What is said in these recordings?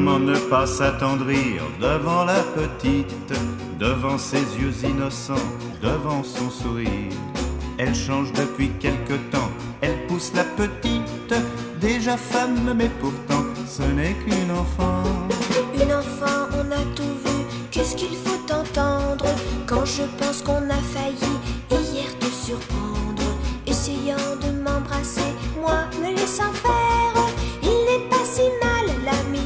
Comment ne pas s'attendrir devant la petite, devant ses yeux innocents, devant son sourire. Elle change depuis quelque temps, elle pousse la petite, déjà femme mais pourtant ce n'est qu'une enfant. Une enfant, on a tout vu, qu'est-ce qu'il faut entendre quand je pense qu'on a failli hier te surprendre, essayant de m'embrasser, moi me laissant faire. Il n'est pas si mal, l'ami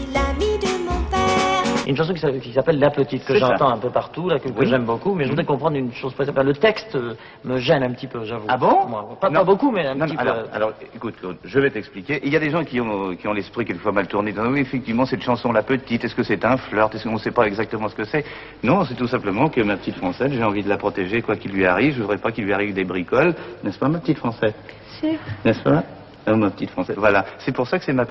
de mon père. Une chanson qui s'appelle La Petite, que j'entends un peu partout, là, que j'aime beaucoup, mais je voudrais comprendre une chose précise. Le texte me gêne un petit peu, j'avoue. Ah bon? Moi, pas beaucoup, mais un petit peu. Alors, écoute, Claude, je vais t'expliquer. Il y a des gens qui ont l'esprit quelquefois mal tourné. Oui, effectivement, cette chanson La Petite, est-ce que c'est un flirt? Est-ce qu'on ne sait pas exactement ce que c'est? Non, c'est tout simplement que ma petite Française, j'ai envie de la protéger, quoi qu'il lui arrive. Je voudrais pas qu'il lui arrive des bricoles. N'est-ce pas, ma petite Française? Si. N'est-ce pas? Oh, ma petite Française. Voilà. C'est pour ça que c'est ma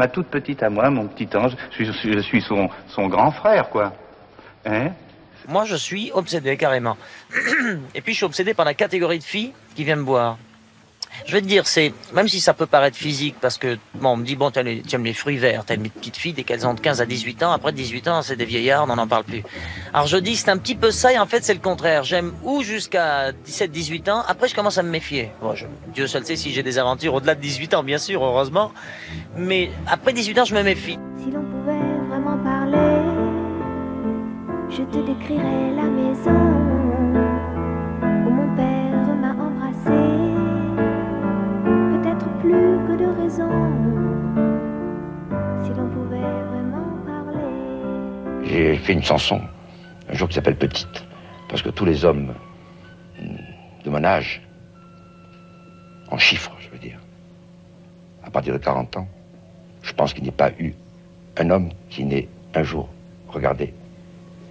toute petite à moi, mon petit ange. Je suis son grand frère, quoi. Hein? Moi, je suis obsédé, carrément. Et puis, je suis obsédé par la catégorie de filles qui viennent me boire. Je vais te dire, même si ça peut paraître physique, parce que, bon, on me dit, bon, tu aimes les fruits verts, t'aimes les petites filles dès qu'elles ont de 15 à 18 ans, après 18 ans, c'est des vieillards, on n'en parle plus. Alors je dis, c'est un petit peu ça, et en fait, c'est le contraire. J'aime ou jusqu'à 17, 18 ans, après, je commence à me méfier. Bon, Dieu seul sait si j'ai des aventures au-delà de 18 ans, bien sûr, heureusement. Mais après 18 ans, je me méfie. Si l'on pouvait vraiment parler, je te décrirais la maison où mon père m'a embrassé. Peut-être plus que de raison, si l'on pouvait vraiment parler. J'ai fait une chanson un jour qui s'appelle Petite, parce que tous les hommes de mon âge, en chiffres, je veux dire, à partir de 40 ans, je pense qu'il n'y a pas eu un homme qui n'ait un jour regardé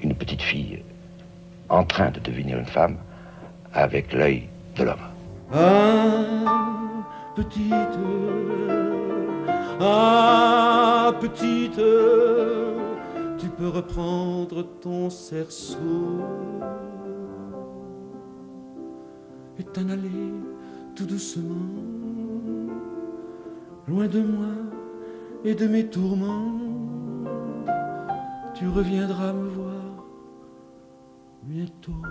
une petite fille en train de devenir une femme avec l'œil de l'homme. Petite, tu peux reprendre ton cerceau et t'en aller tout doucement, loin de moi et de mes tourments. Tu reviendras me voir bientôt.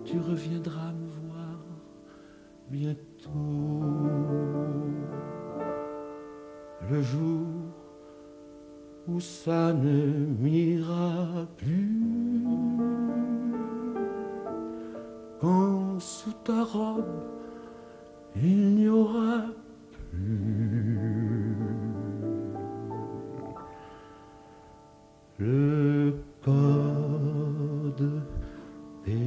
Tu reviendras me voir bientôt. Le jour où ça ne m'ira plus, quand sous ta robe il n'y aura plus le code pénal.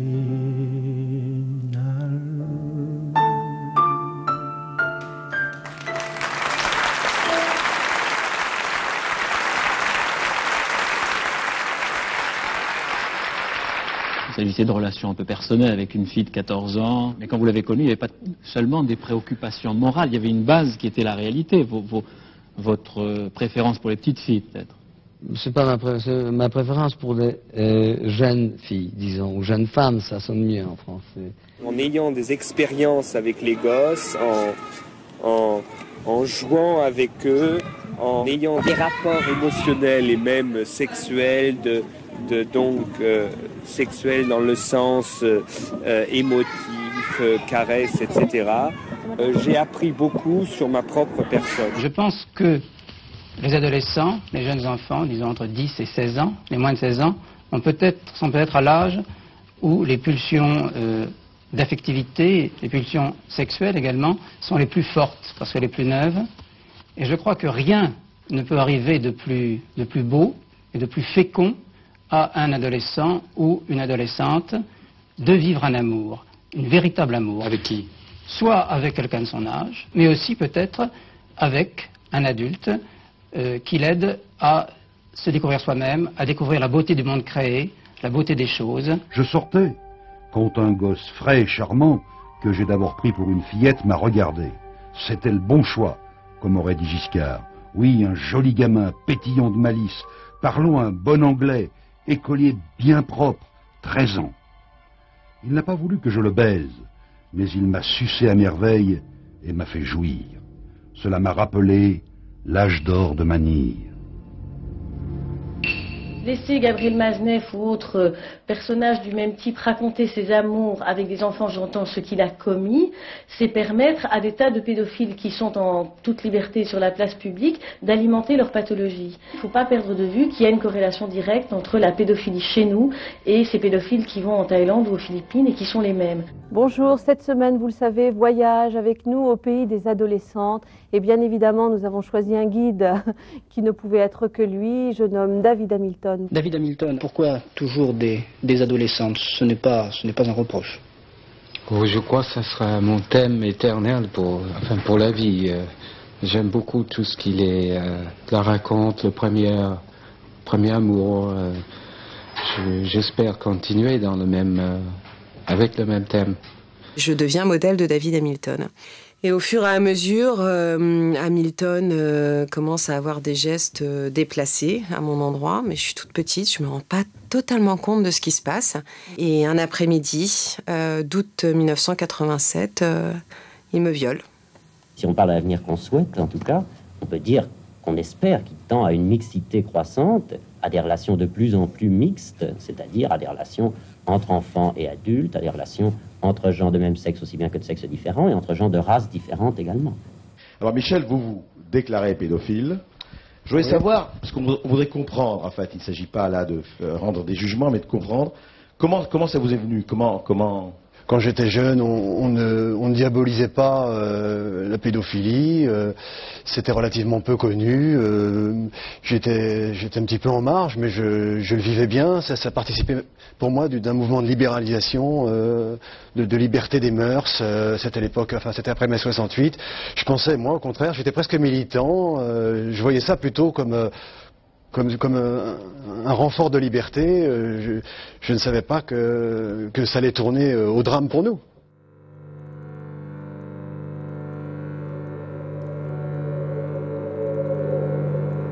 Il s'agissait de relations un peu personnelles avec une fille de 14 ans. Mais quand vous l'avez connue, il n'y avait pas seulement des préoccupations morales, il y avait une base qui était la réalité, votre préférence pour les petites filles peut-être. C'est pas ma préférence pour les jeunes filles, disons, ou jeunes femmes, ça sonne mieux en français. En ayant des expériences avec les gosses, en jouant avec eux, en ayant des rapports émotionnels et même sexuels, sexuels dans le sens émotif, caresse, etc. J'ai appris beaucoup sur ma propre personne. Je pense que les adolescents, les jeunes enfants, disons entre 10 et 16 ans, les moins de 16 ans, sont peut-être à l'âge où les pulsions d'affectivité, les pulsions sexuelles également, sont les plus fortes, parce qu'elles sont les plus neuves. Et je crois que rien ne peut arriver de plus beau et de plus fécond à un adolescent ou une adolescente de vivre un amour, un véritable amour. Avec qui? Soit avec quelqu'un de son âge, mais aussi peut-être avec un adulte qui l'aide à se découvrir soi-même, à découvrir la beauté du monde créé, la beauté des choses. Je sortais quand un gosse frais et charmant, que j'ai d'abord pris pour une fillette, m'a regardé. C'était le bon choix, comme aurait dit Giscard. Oui, un joli gamin, pétillant de malice, parlant un bon anglais, écolier bien propre, 13 ans. Il n'a pas voulu que je le baise, mais il m'a sucé à merveille et m'a fait jouir. Cela m'a rappelé l'âge d'or de Manille. Laisser Gabriel Mazenef ou autre personnage du même type raconter ses amours avec des enfants, j'entends ce qu'il a commis, c'est permettre à des tas de pédophiles qui sont en toute liberté sur la place publique d'alimenter leur pathologie. Il ne faut pas perdre de vue qu'il y a une corrélation directe entre la pédophilie chez nous et ces pédophiles qui vont en Thaïlande ou aux Philippines et qui sont les mêmes. Bonjour, cette semaine, vous le savez, voyage avec nous au pays des adolescentes. Et bien évidemment, nous avons choisi un guide qui ne pouvait être que lui, je nomme David Hamilton. David Hamilton, pourquoi toujours des adolescentes? Ce n'est pas un reproche. Oh, je crois que ça sera mon thème éternel pour la vie. J'aime beaucoup tout ce qu'il est, la raconte, le premier amour. J'espère continuer dans avec le même thème. Je deviens modèle de David Hamilton. Et au fur et à mesure, Hamilton commence à avoir des gestes déplacés à mon endroit, mais je suis toute petite, je me rends pas totalement compte de ce qui se passe. Et un après-midi d'août 1987, il me viole. Si on parle à l'avenir qu'on souhaite, en tout cas, on peut dire qu'on espère qu'il tend à une mixité croissante, à des relations de plus en plus mixtes, c'est-à-dire à des relations entre enfants et adultes, à des relations entre gens de même sexe aussi bien que de sexes différents et entre gens de races différentes également. Alors Michel, vous vous déclarez pédophile. Je voulais savoir, parce qu'on voudrait comprendre, en fait, il ne s'agit pas là de rendre des jugements, mais de comprendre comment ça vous est venu, comment... Quand j'étais jeune, on ne diabolisait pas la pédophilie, c'était relativement peu connu, j'étais un petit peu en marge, mais je le vivais bien, ça participait pour moi d'un mouvement de libéralisation, de liberté des mœurs, c'était l'époque, enfin c'était après mai 68, je pensais, moi au contraire, j'étais presque militant, je voyais ça plutôt comme un renfort de liberté, je ne savais pas que ça allait tourner au drame pour nous.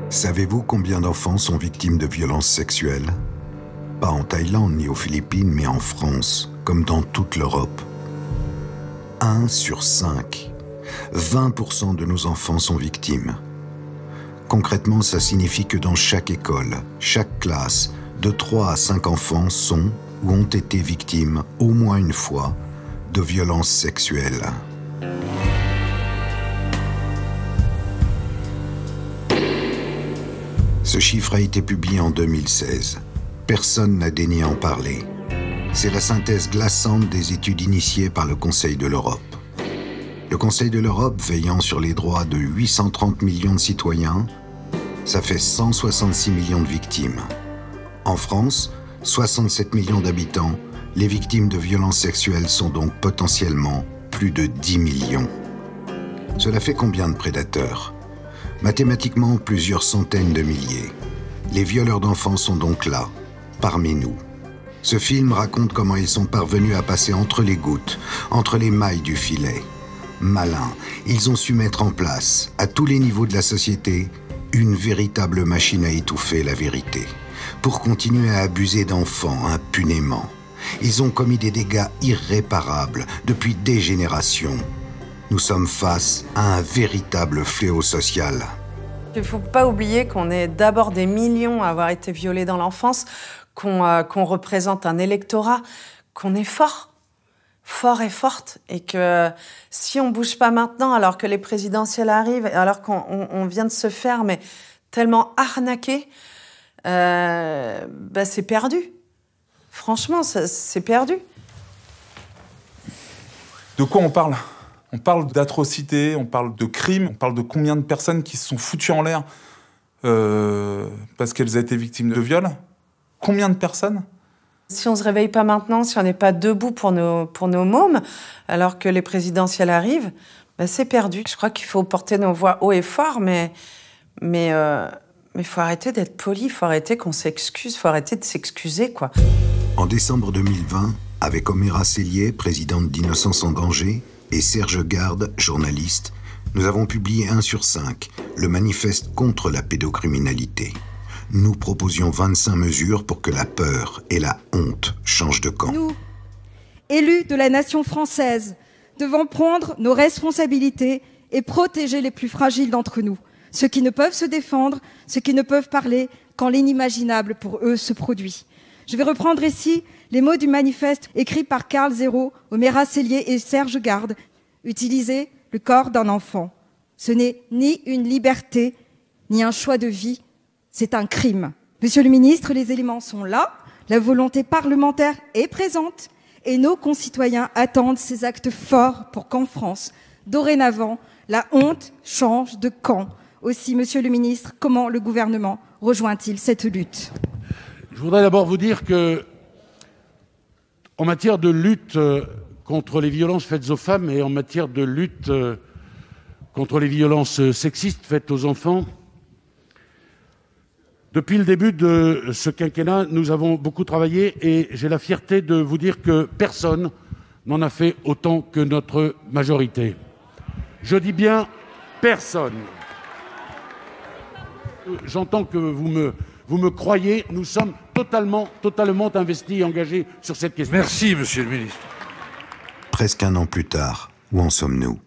Savez-vous combien d'enfants sont victimes de violences sexuelles? Pas en Thaïlande ni aux Philippines, mais en France, comme dans toute l'Europe. 1 sur 5. 20% de nos enfants sont victimes. Concrètement, ça signifie que dans chaque école, chaque classe, de 3 à 5 enfants sont ou ont été victimes, au moins une fois, de violences sexuelles. Ce chiffre a été publié en 2016. Personne n'a daigné en parler. C'est la synthèse glaçante des études initiées par le Conseil de l'Europe. Le Conseil de l'Europe, veillant sur les droits de 830 millions de citoyens, ça fait 166 millions de victimes. En France, 67 millions d'habitants, les victimes de violences sexuelles sont donc potentiellement plus de 10 millions. Cela fait combien de prédateurs? Mathématiquement, plusieurs centaines de milliers. Les violeurs d'enfants sont donc là, parmi nous. Ce film raconte comment ils sont parvenus à passer entre les gouttes, entre les mailles du filet. Malins, ils ont su mettre en place, à tous les niveaux de la société, une véritable machine à étouffer la vérité, pour continuer à abuser d'enfants impunément. Ils ont commis des dégâts irréparables depuis des générations. Nous sommes face à un véritable fléau social. Il ne faut pas oublier qu'on est d'abord des millions à avoir été violés dans l'enfance, qu'on représente un électorat, qu'on est fort et forte, et que si on ne bouge pas maintenant, alors que les présidentielles arrivent, alors qu'on vient de se faire mais tellement arnaquer, c'est perdu. Franchement, c'est perdu. De quoi on parle? On parle d'atrocités, on parle de crimes, on parle de combien de personnes qui se sont foutues en l'air parce qu'elles ont été victimes de viol. Combien de personnes? Si on ne se réveille pas maintenant, si on n'est pas debout pour nos mômes, alors que les présidentielles arrivent, c'est perdu. Je crois qu'il faut porter nos voix haut et fort, mais faut arrêter d'être poli, faut arrêter qu'on s'excuse, faut arrêter de s'excuser, quoi. En décembre 2020, avec Oméra Sellier, présidente d'Innocence en danger, et Serge Garde, journaliste, nous avons publié 1 sur 5, le manifeste contre la pédocriminalité. Nous proposions 25 mesures pour que la peur et la honte changent de camp. Nous, élus de la nation française, devons prendre nos responsabilités et protéger les plus fragiles d'entre nous. ceux qui ne peuvent se défendre, ceux qui ne peuvent parler quand l'inimaginable pour eux se produit. Je vais reprendre ici les mots du manifeste écrit par Karl Zéro, Oméra Cellier et Serge Garde. Utiliser le corps d'un enfant. Ce n'est ni une liberté, ni un choix de vie, c'est un crime. Monsieur le ministre, les éléments sont là, la volonté parlementaire est présente et nos concitoyens attendent ces actes forts pour qu'en France, dorénavant, la honte change de camp. Aussi, monsieur le ministre, comment le gouvernement rejoint-il cette lutte? Je voudrais d'abord vous dire que, en matière de lutte contre les violences faites aux femmes et en matière de lutte contre les violences sexistes faites aux enfants, depuis le début de ce quinquennat, nous avons beaucoup travaillé et j'ai la fierté de vous dire que personne n'en a fait autant que notre majorité. Je dis bien personne. J'entends que vous me croyez, nous sommes totalement investis et engagés sur cette question. Merci, monsieur le ministre. Presque un an plus tard, où en sommes-nous?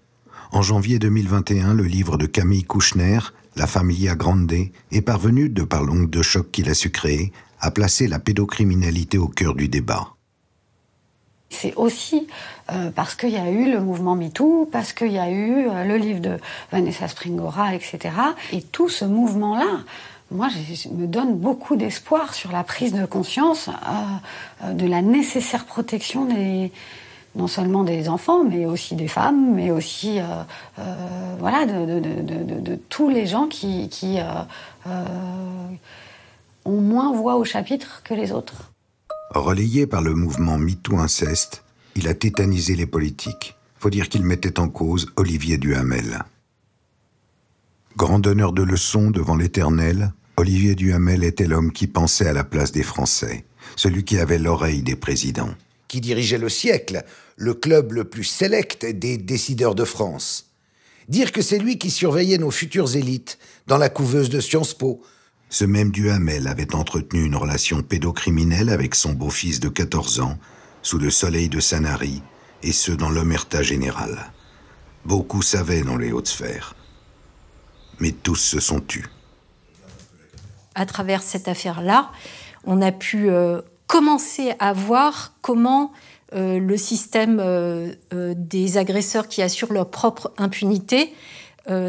En janvier 2021, le livre de Camille Kouchner, La Familia Grande, est parvenu, de par l'onde de choc qu'il a su créer, à placer la pédocriminalité au cœur du débat. C'est aussi parce qu'il y a eu le mouvement MeToo, parce qu'il y a eu le livre de Vanessa Springora, etc. Et tout ce mouvement-là, moi, me donne beaucoup d'espoir sur la prise de conscience de la nécessaire protection non seulement des enfants, mais aussi des femmes, mais aussi voilà, de tous les gens qui ont moins voix au chapitre que les autres. Relayé par le mouvement MeToo Inceste, il a tétanisé les politiques. Faut dire qu'il mettait en cause Olivier Duhamel. Grand donneur de leçons devant l'Éternel, Olivier Duhamel était l'homme qui pensait à la place des Français, celui qui avait l'oreille des présidents. Qui dirigeait Le Siècle, le club le plus sélect des décideurs de France. Dire que c'est lui qui surveillait nos futures élites dans la couveuse de Sciences Po. Ce même Duhamel avait entretenu une relation pédocriminelle avec son beau-fils de 14 ans, sous le soleil de Sanary, et ce dans l'omerta générale. Beaucoup savaient dans les hautes sphères, mais tous se sont tus. À travers cette affaire-là, on a pu commencer à voir comment le système des agresseurs qui assurent leur propre impunité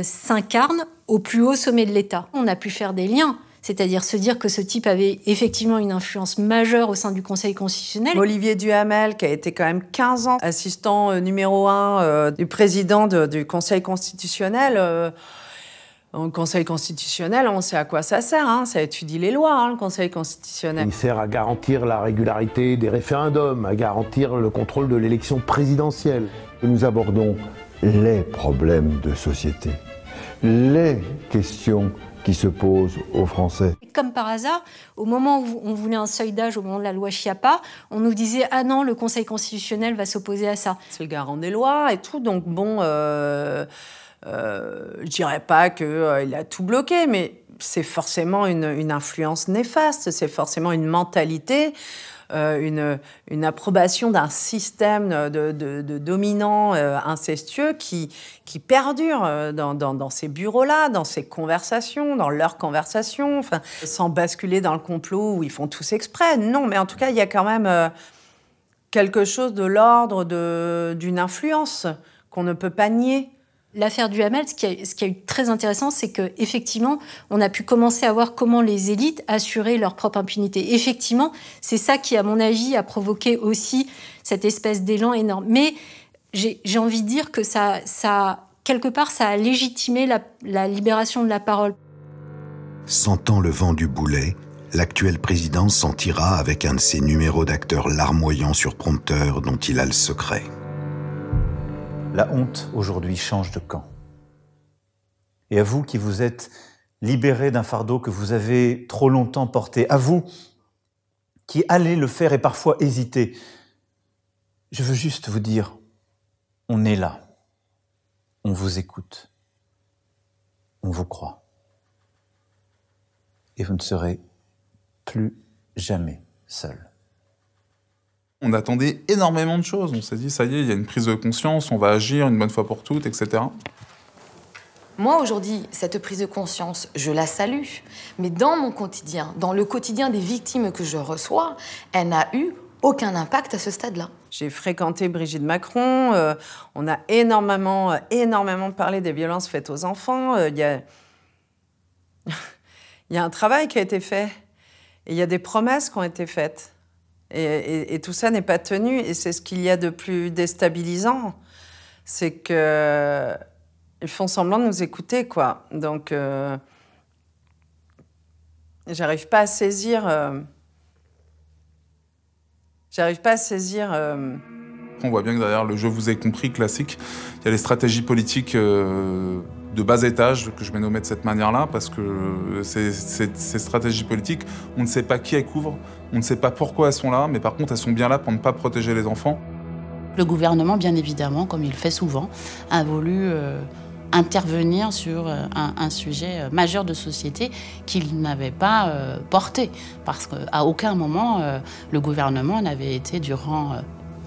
s'incarne au plus haut sommet de l'État. On a pu faire des liens, c'est-à-dire se dire que ce type avait effectivement une influence majeure au sein du Conseil constitutionnel. Olivier Duhamel, qui a été quand même 15 ans assistant numéro 1 du président du Conseil constitutionnel. Le Conseil constitutionnel, on sait à quoi ça sert, hein. Ça étudie les lois, hein, le Conseil constitutionnel. Il sert à garantir la régularité des référendums, à garantir le contrôle de l'élection présidentielle. Nous abordons les problèmes de société, les questions qui se posent aux Français. Comme par hasard, au moment où on voulait un seuil d'âge, au moment de la loi Schiappa, on nous disait « Ah non, le Conseil constitutionnel va s'opposer à ça ». C'est le garant des lois et tout, donc bon... je dirais pas qu'il a tout bloqué, mais c'est forcément une influence néfaste, c'est forcément une mentalité, une approbation d'un système de dominants incestueux qui perdure dans ces bureaux-là, dans ces conversations, dans leurs conversations, enfin, sans basculer dans le complot où ils font tous exprès. Non, mais en tout cas, il y a quand même quelque chose de l'ordre d'une influence qu'on ne peut pas nier. L'affaire Duhamel, ce qui a eu très intéressant, c'est qu'effectivement, on a pu commencer à voir comment les élites assuraient leur propre impunité. Effectivement, c'est ça qui, à mon avis, a provoqué aussi cette espèce d'élan énorme. Mais j'ai envie de dire que quelque part, ça a légitimé la libération de la parole. Sentant le vent du boulet, l'actuel président s'en tira avec un de ses numéros d'acteurs larmoyants sur prompteur dont il a le secret. La honte, aujourd'hui, change de camp. Et à vous qui vous êtes libérés d'un fardeau que vous avez trop longtemps porté, à vous qui allez le faire et parfois hésiter, je veux juste vous dire, on est là, on vous écoute, on vous croit. Et vous ne serez plus jamais seul. On attendait énormément de choses. On s'est dit, ça y est, il y a une prise de conscience, on va agir une bonne fois pour toutes, etc. Moi, aujourd'hui, cette prise de conscience, je la salue. Mais dans mon quotidien, dans le quotidien des victimes que je reçois, elle n'a eu aucun impact à ce stade-là. J'ai fréquenté Brigitte Macron. On a énormément parlé des violences faites aux enfants. Il y a un travail qui a été fait. Et il y a des promesses qui ont été faites. Et tout ça n'est pas tenu. Et c'est ce qu'il y a de plus déstabilisant. C'est que... Ils font semblant de nous écouter, quoi. Donc, j'arrive pas à saisir... On voit bien que derrière le « je vous ai compris » classique, il y a les stratégies politiques de bas étage, que je vais nommer de cette manière-là, parce que ces stratégies politiques, on ne sait pas qui elles couvrent, on ne sait pas pourquoi elles sont là, mais par contre, elles sont bien là pour ne pas protéger les enfants. Le gouvernement, bien évidemment, comme il le fait souvent, a voulu intervenir sur un sujet majeur de société qu'il n'avait pas porté. Parce qu'à aucun moment, le gouvernement n'avait été,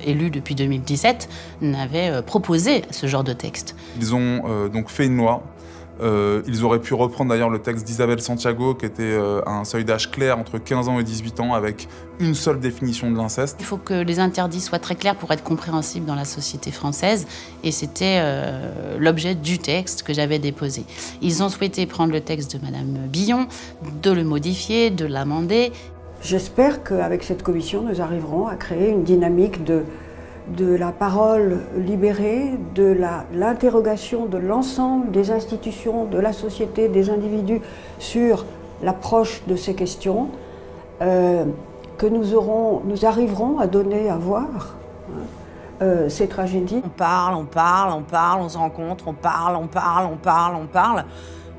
élu depuis 2017, n'avait proposé ce genre de texte. Ils ont donc fait une loi. Ils auraient pu reprendre d'ailleurs le texte d'Isabelle Santiago, qui était un seuil d'âge clair entre 15 ans et 18 ans, avec une seule définition de l'inceste. Il faut que les interdits soient très clairs pour être compréhensibles dans la société française, et c'était l'objet du texte que j'avais déposé. Ils ont souhaité prendre le texte de Madame Billon, de le modifier, de l'amender. J'espère qu'avec cette commission, nous arriverons à créer une dynamique de la parole libérée, de l'interrogation de l'ensemble des institutions, de la société, des individus sur l'approche de ces questions, que nous arriverons à donner à voir ces tragédies. On parle, on se rencontre, on parle,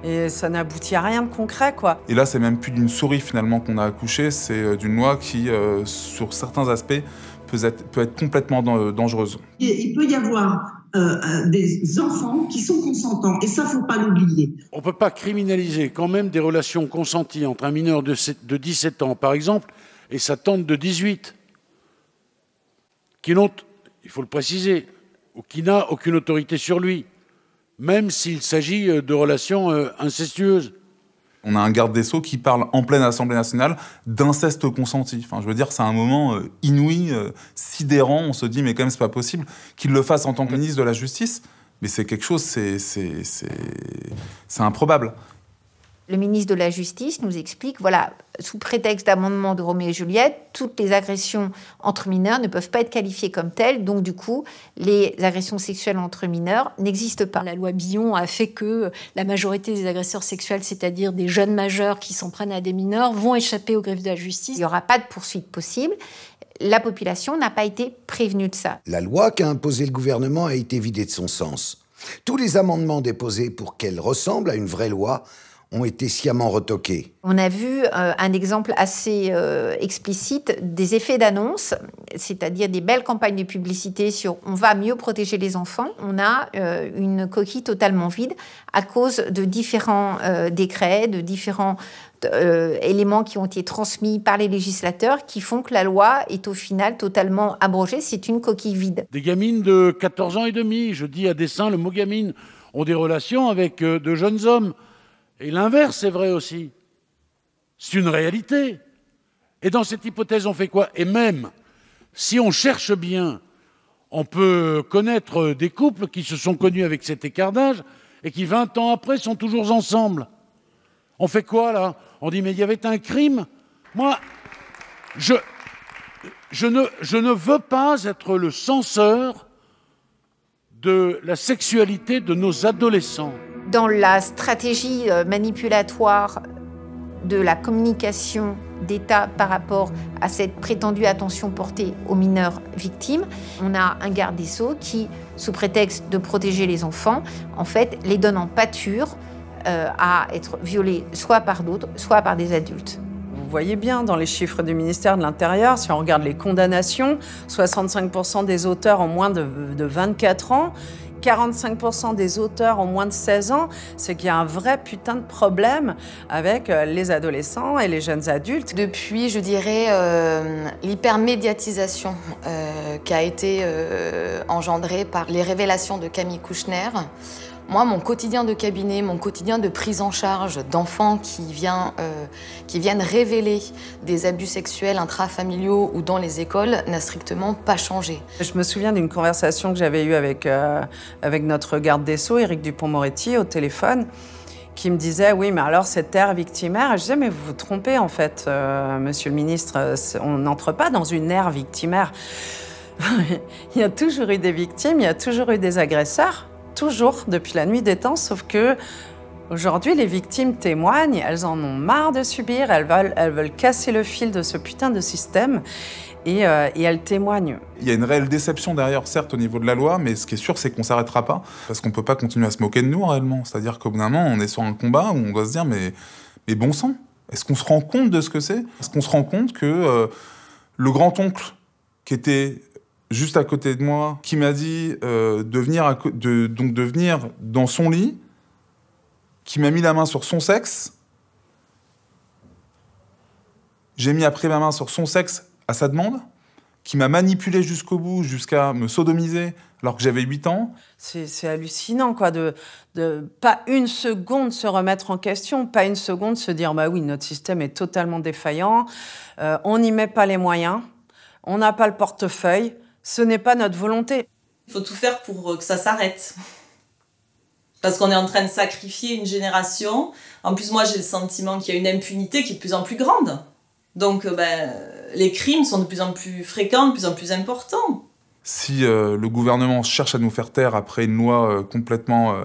et ça n'aboutit à rien de concret, quoi. Et là, c'est même plus d'une souris finalement qu'on a accouché, c'est d'une loi qui, sur certains aspects, peut être complètement dangereuse. Il peut y avoir des enfants qui sont consentants, et ça, faut pas l'oublier. On ne peut pas criminaliser quand même des relations consenties entre un mineur de 17 ans, par exemple, et sa tante de 18, qui n'ont, il faut le préciser, ou qui n'a aucune autorité sur lui, même s'il s'agit de relations incestueuses. On a un garde des Sceaux qui parle en pleine Assemblée nationale d'inceste consenti. Enfin, je veux dire, c'est un moment inouï, sidérant. On se dit, mais quand même, c'est pas possible qu'il le fasse en tant que ministre de la Justice. Mais c'est quelque chose, c'est improbable. Le ministre de la Justice nous explique, voilà, sous prétexte d'amendement de Roméo et Juliette, toutes les agressions entre mineurs ne peuvent pas être qualifiées comme telles, donc du coup, les agressions sexuelles entre mineurs n'existent pas. La loi Billon a fait que la majorité des agresseurs sexuels, c'est-à-dire des jeunes majeurs qui s'en prennent à des mineurs, vont échapper aux griffes de la justice. Il n'y aura pas de poursuite possible. La population n'a pas été prévenue de ça. La loi qu'a imposée le gouvernement a été vidée de son sens. Tous les amendements déposés pour qu'elle ressemble à une vraie loi ont été sciemment retoqués. On a vu un exemple assez explicite des effets d'annonce, c'est-à-dire des belles campagnes de publicité sur « on va mieux protéger les enfants ». On a une coquille totalement vide à cause de différents décrets, de différents éléments qui ont été transmis par les législateurs qui font que la loi est au final totalement abrogée. C'est une coquille vide. Des gamines de 14 ans et demi, je dis à dessein le mot gamine, ont des relations avec de jeunes hommes. Et l'inverse est vrai aussi. C'est une réalité. Et dans cette hypothèse, on fait quoi? Et même, si on cherche bien, on peut connaître des couples qui se sont connus avec cet écart d'âge et qui, 20 ans après, sont toujours ensemble. On fait quoi, là? On dit, mais il y avait un crime? Moi, je ne veux pas être le censeur de la sexualité de nos adolescents. Dans la stratégie manipulatoire de la communication d'État par rapport à cette prétendue attention portée aux mineurs victimes, on a un garde des Sceaux qui, sous prétexte de protéger les enfants, en fait, les donne en pâture à être violés soit par d'autres, soit par des adultes. Vous voyez bien dans les chiffres du ministère de l'Intérieur, si on regarde les condamnations, 65% des auteurs ont moins de 24 ans, 45% des auteurs ont moins de 16 ans, c'est qu'il y a un vrai putain de problème avec les adolescents et les jeunes adultes. Depuis, je dirais, l'hypermédiatisation qui a été engendrée par les révélations de Camille Kouchner, Moi, mon quotidien de cabinet, mon quotidien de prise en charge d'enfants qui viennent révéler des abus sexuels intrafamiliaux ou dans les écoles n'a strictement pas changé. Je me souviens d'une conversation que j'avais eue avec notre garde des Sceaux, Éric Dupond-Moretti, au téléphone, qui me disait « Oui, mais alors cette ère victimaire ?» Et je disais « Mais vous vous trompez en fait, monsieur le ministre, on n'entre pas dans une ère victimaire. Il y a toujours eu des victimes, il y a toujours eu des agresseurs. Toujours, depuis la nuit des temps, sauf que aujourd'hui, les victimes témoignent, elles en ont marre de subir, elles veulent casser le fil de ce putain de système et elles témoignent. Il y a une réelle déception derrière, certes, au niveau de la loi, mais ce qui est sûr, c'est qu'on ne s'arrêtera pas, parce qu'on ne peut pas continuer à se moquer de nous, réellement. C'est-à-dire qu'au bout d'un moment, on est sur un combat où on doit se dire, mais bon sang, est-ce qu'on se rend compte de ce que c'est? Est-ce qu'on se rend compte que le grand-oncle, qui était juste à côté de moi, qui m'a dit de venir dans son lit, qui m'a mis la main sur son sexe. J'ai mis après ma main sur son sexe à sa demande, qui m'a manipulé jusqu'au bout, jusqu'à me sodomiser alors que j'avais 8 ans. C'est hallucinant, quoi, de pas une seconde se remettre en question, pas une seconde se dire « Bah oui, notre système est totalement défaillant, on n'y met pas les moyens, on n'a pas le portefeuille. » Ce n'est pas notre volonté. Il faut tout faire pour que ça s'arrête. Parce qu'on est en train de sacrifier une génération. En plus, moi, j'ai le sentiment qu'il y a une impunité qui est de plus en plus grande. Donc, les crimes sont de plus en plus fréquents, de plus en plus importants. Si le gouvernement cherche à nous faire taire après une loi complètement,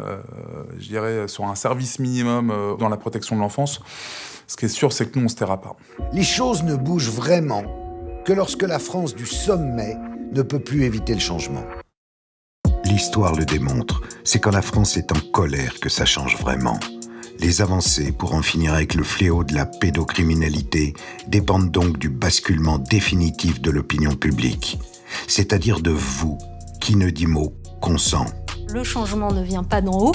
je dirais, sur un service minimum dans la protection de l'enfance, ce qui est sûr, c'est que nous, on ne se taira pas. Les choses ne bougent vraiment que lorsque la France du sommet ne peut plus éviter le changement. L'histoire le démontre, c'est quand la France est en colère que ça change vraiment. Les avancées pour en finir avec le fléau de la pédocriminalité dépendent donc du basculement définitif de l'opinion publique, c'est-à-dire de vous, qui ne dit mot consent. Le changement ne vient pas d'en haut.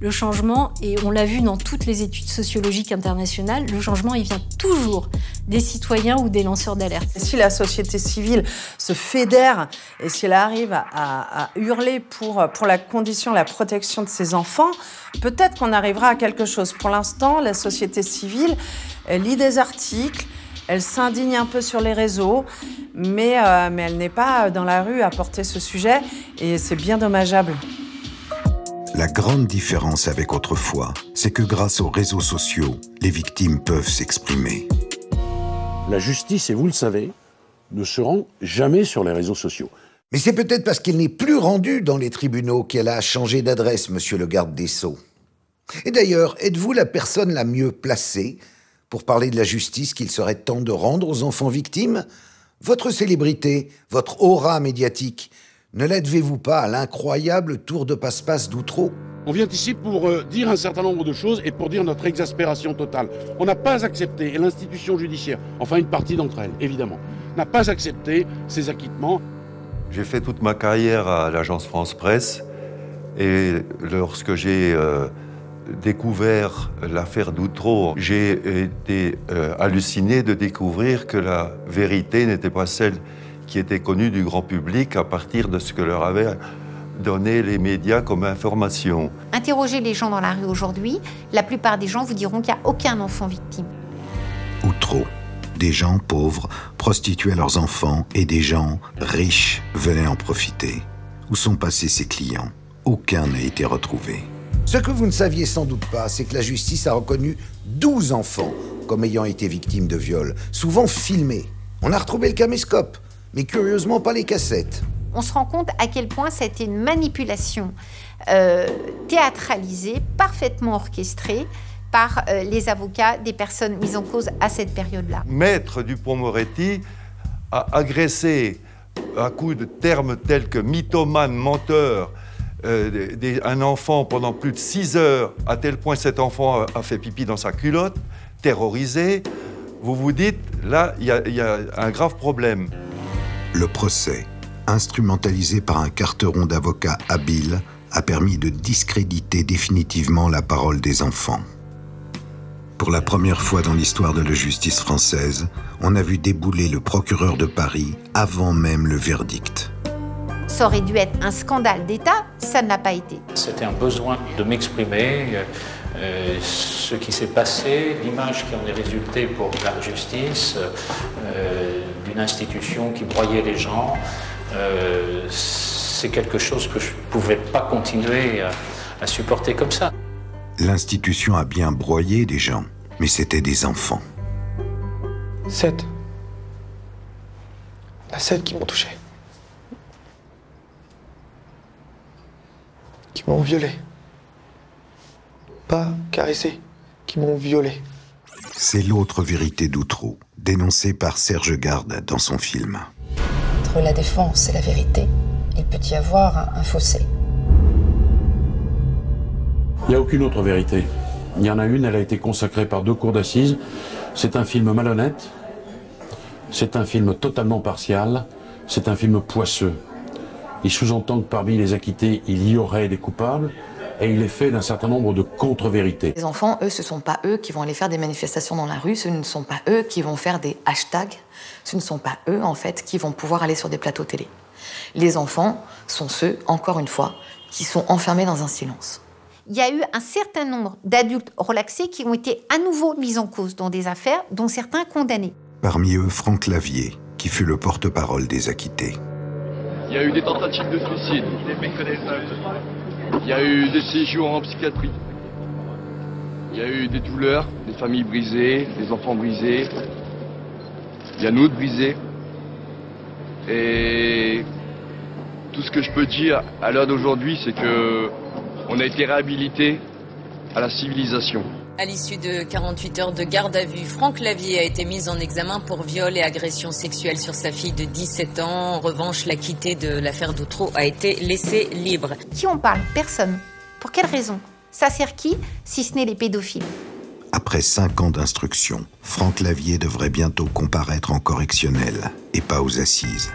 Le changement, et on l'a vu dans toutes les études sociologiques internationales, le changement, il vient toujours des citoyens ou des lanceurs d'alerte. Si la société civile se fédère et si elle arrive à hurler pour la condition, la protection de ses enfants, peut-être qu'on arrivera à quelque chose. Pour l'instant, la société civile, elle lit des articles, elle s'indigne un peu sur les réseaux, mais elle n'est pas dans la rue à porter ce sujet, et c'est bien dommageable. La grande différence avec autrefois, c'est que grâce aux réseaux sociaux, les victimes peuvent s'exprimer. La justice, et vous le savez, ne se rend jamais sur les réseaux sociaux. Mais c'est peut-être parce qu'il n'est plus rendu dans les tribunaux qu'elle a changé d'adresse, monsieur le garde des Sceaux. Et d'ailleurs, êtes-vous la personne la mieux placée pour parler de la justice qu'il serait temps de rendre aux enfants victimes? Votre célébrité, votre aura médiatique, ne l'êtes-vous pas à l'incroyable tour de passe-passe d'Outreau? On vient ici pour dire un certain nombre de choses et pour dire notre exaspération totale. On n'a pas accepté, et l'institution judiciaire, enfin une partie d'entre elles, évidemment, n'a pas accepté ces acquittements. J'ai fait toute ma carrière à l'agence France Presse et lorsque j'ai découvert l'affaire d'Outreau, j'ai été halluciné de découvrir que la vérité n'était pas celle qui était connue du grand public à partir de ce que leur avaient donné les médias comme information. Interrogez les gens dans la rue aujourd'hui, la plupart des gens vous diront qu'il n'y a aucun enfant victime. Outreau. Des gens pauvres prostituaient leurs enfants et des gens riches venaient en profiter. Où sont passés ces clients? Aucun n'a été retrouvé. Ce que vous ne saviez sans doute pas, c'est que la justice a reconnu 12 enfants comme ayant été victimes de viols, souvent filmés. On a retrouvé le caméscope, mais curieusement pas les cassettes. On se rend compte à quel point c'était une manipulation théâtralisée, parfaitement orchestrée par les avocats des personnes mises en cause à cette période-là. Maître Dupond-Moretti a agressé à coups de termes tels que mythomane, menteur, un enfant pendant plus de 6 heures, à tel point cet enfant a fait pipi dans sa culotte, terrorisé. Vous vous dites, là, il y a un grave problème. Le procès, instrumentalisé par un carteron d'avocats habiles, a permis de discréditer définitivement la parole des enfants. Pour la première fois dans l'histoire de la justice française, on a vu débouler le procureur de Paris avant même le verdict. Ça aurait dû être un scandale d'État Ça ne l'a pas été. C'était un besoin de m'exprimer. Ce qui s'est passé, l'image qui en est résultée pour la justice, d'une institution qui broyait les gens, c'est quelque chose que je ne pouvais pas continuer à supporter comme ça. L'institution a bien broyé des gens, mais c'était des enfants. 7. Il y en a 7 qui m'ont touché. Qui m'ont violé. Pas caressé, qui m'ont violé. C'est l'autre vérité d'Outreau, dénoncée par Serge Garde dans son film. Entre la défense et la vérité, il peut y avoir un fossé. Il n'y a aucune autre vérité. Il y en a une, elle a été consacrée par 2 cours d'assises. C'est un film malhonnête, c'est un film totalement partial, c'est un film poisseux. Il sous-entend que parmi les acquittés, il y aurait des coupables, et il est fait d'un certain nombre de contre-vérités. Les enfants, eux, ce ne sont pas eux qui vont aller faire des manifestations dans la rue, ce ne sont pas eux qui vont faire des hashtags, ce ne sont pas eux, en fait, qui vont pouvoir aller sur des plateaux télé. Les enfants sont ceux, encore une fois, qui sont enfermés dans un silence. Il y a eu un certain nombre d'adultes relaxés qui ont été à nouveau mis en cause dans des affaires, dont certains condamnés. Parmi eux, Franck Lavier, qui fut le porte-parole des acquittés. Il y a eu des tentatives de suicide. Il y a eu des séjours en psychiatrie. Il y a eu des douleurs, des familles brisées, des enfants brisés. Il y a nous brisés. Et tout ce que je peux dire à l'heure d'aujourd'hui, c'est que on a été réhabilité à la civilisation. À l'issue de 48 heures de garde à vue, Franck Lavier a été mis en examen pour viol et agression sexuelle sur sa fille de 17 ans. En revanche, l'acquitté de l'affaire d'Outreau a été laissé libre. Qui en parle? Personne. Pour quelle raison? Ça sert qui, si ce n'est les pédophiles? Après 5 ans d'instruction, Franck Lavier devrait bientôt comparaître en correctionnel et pas aux assises.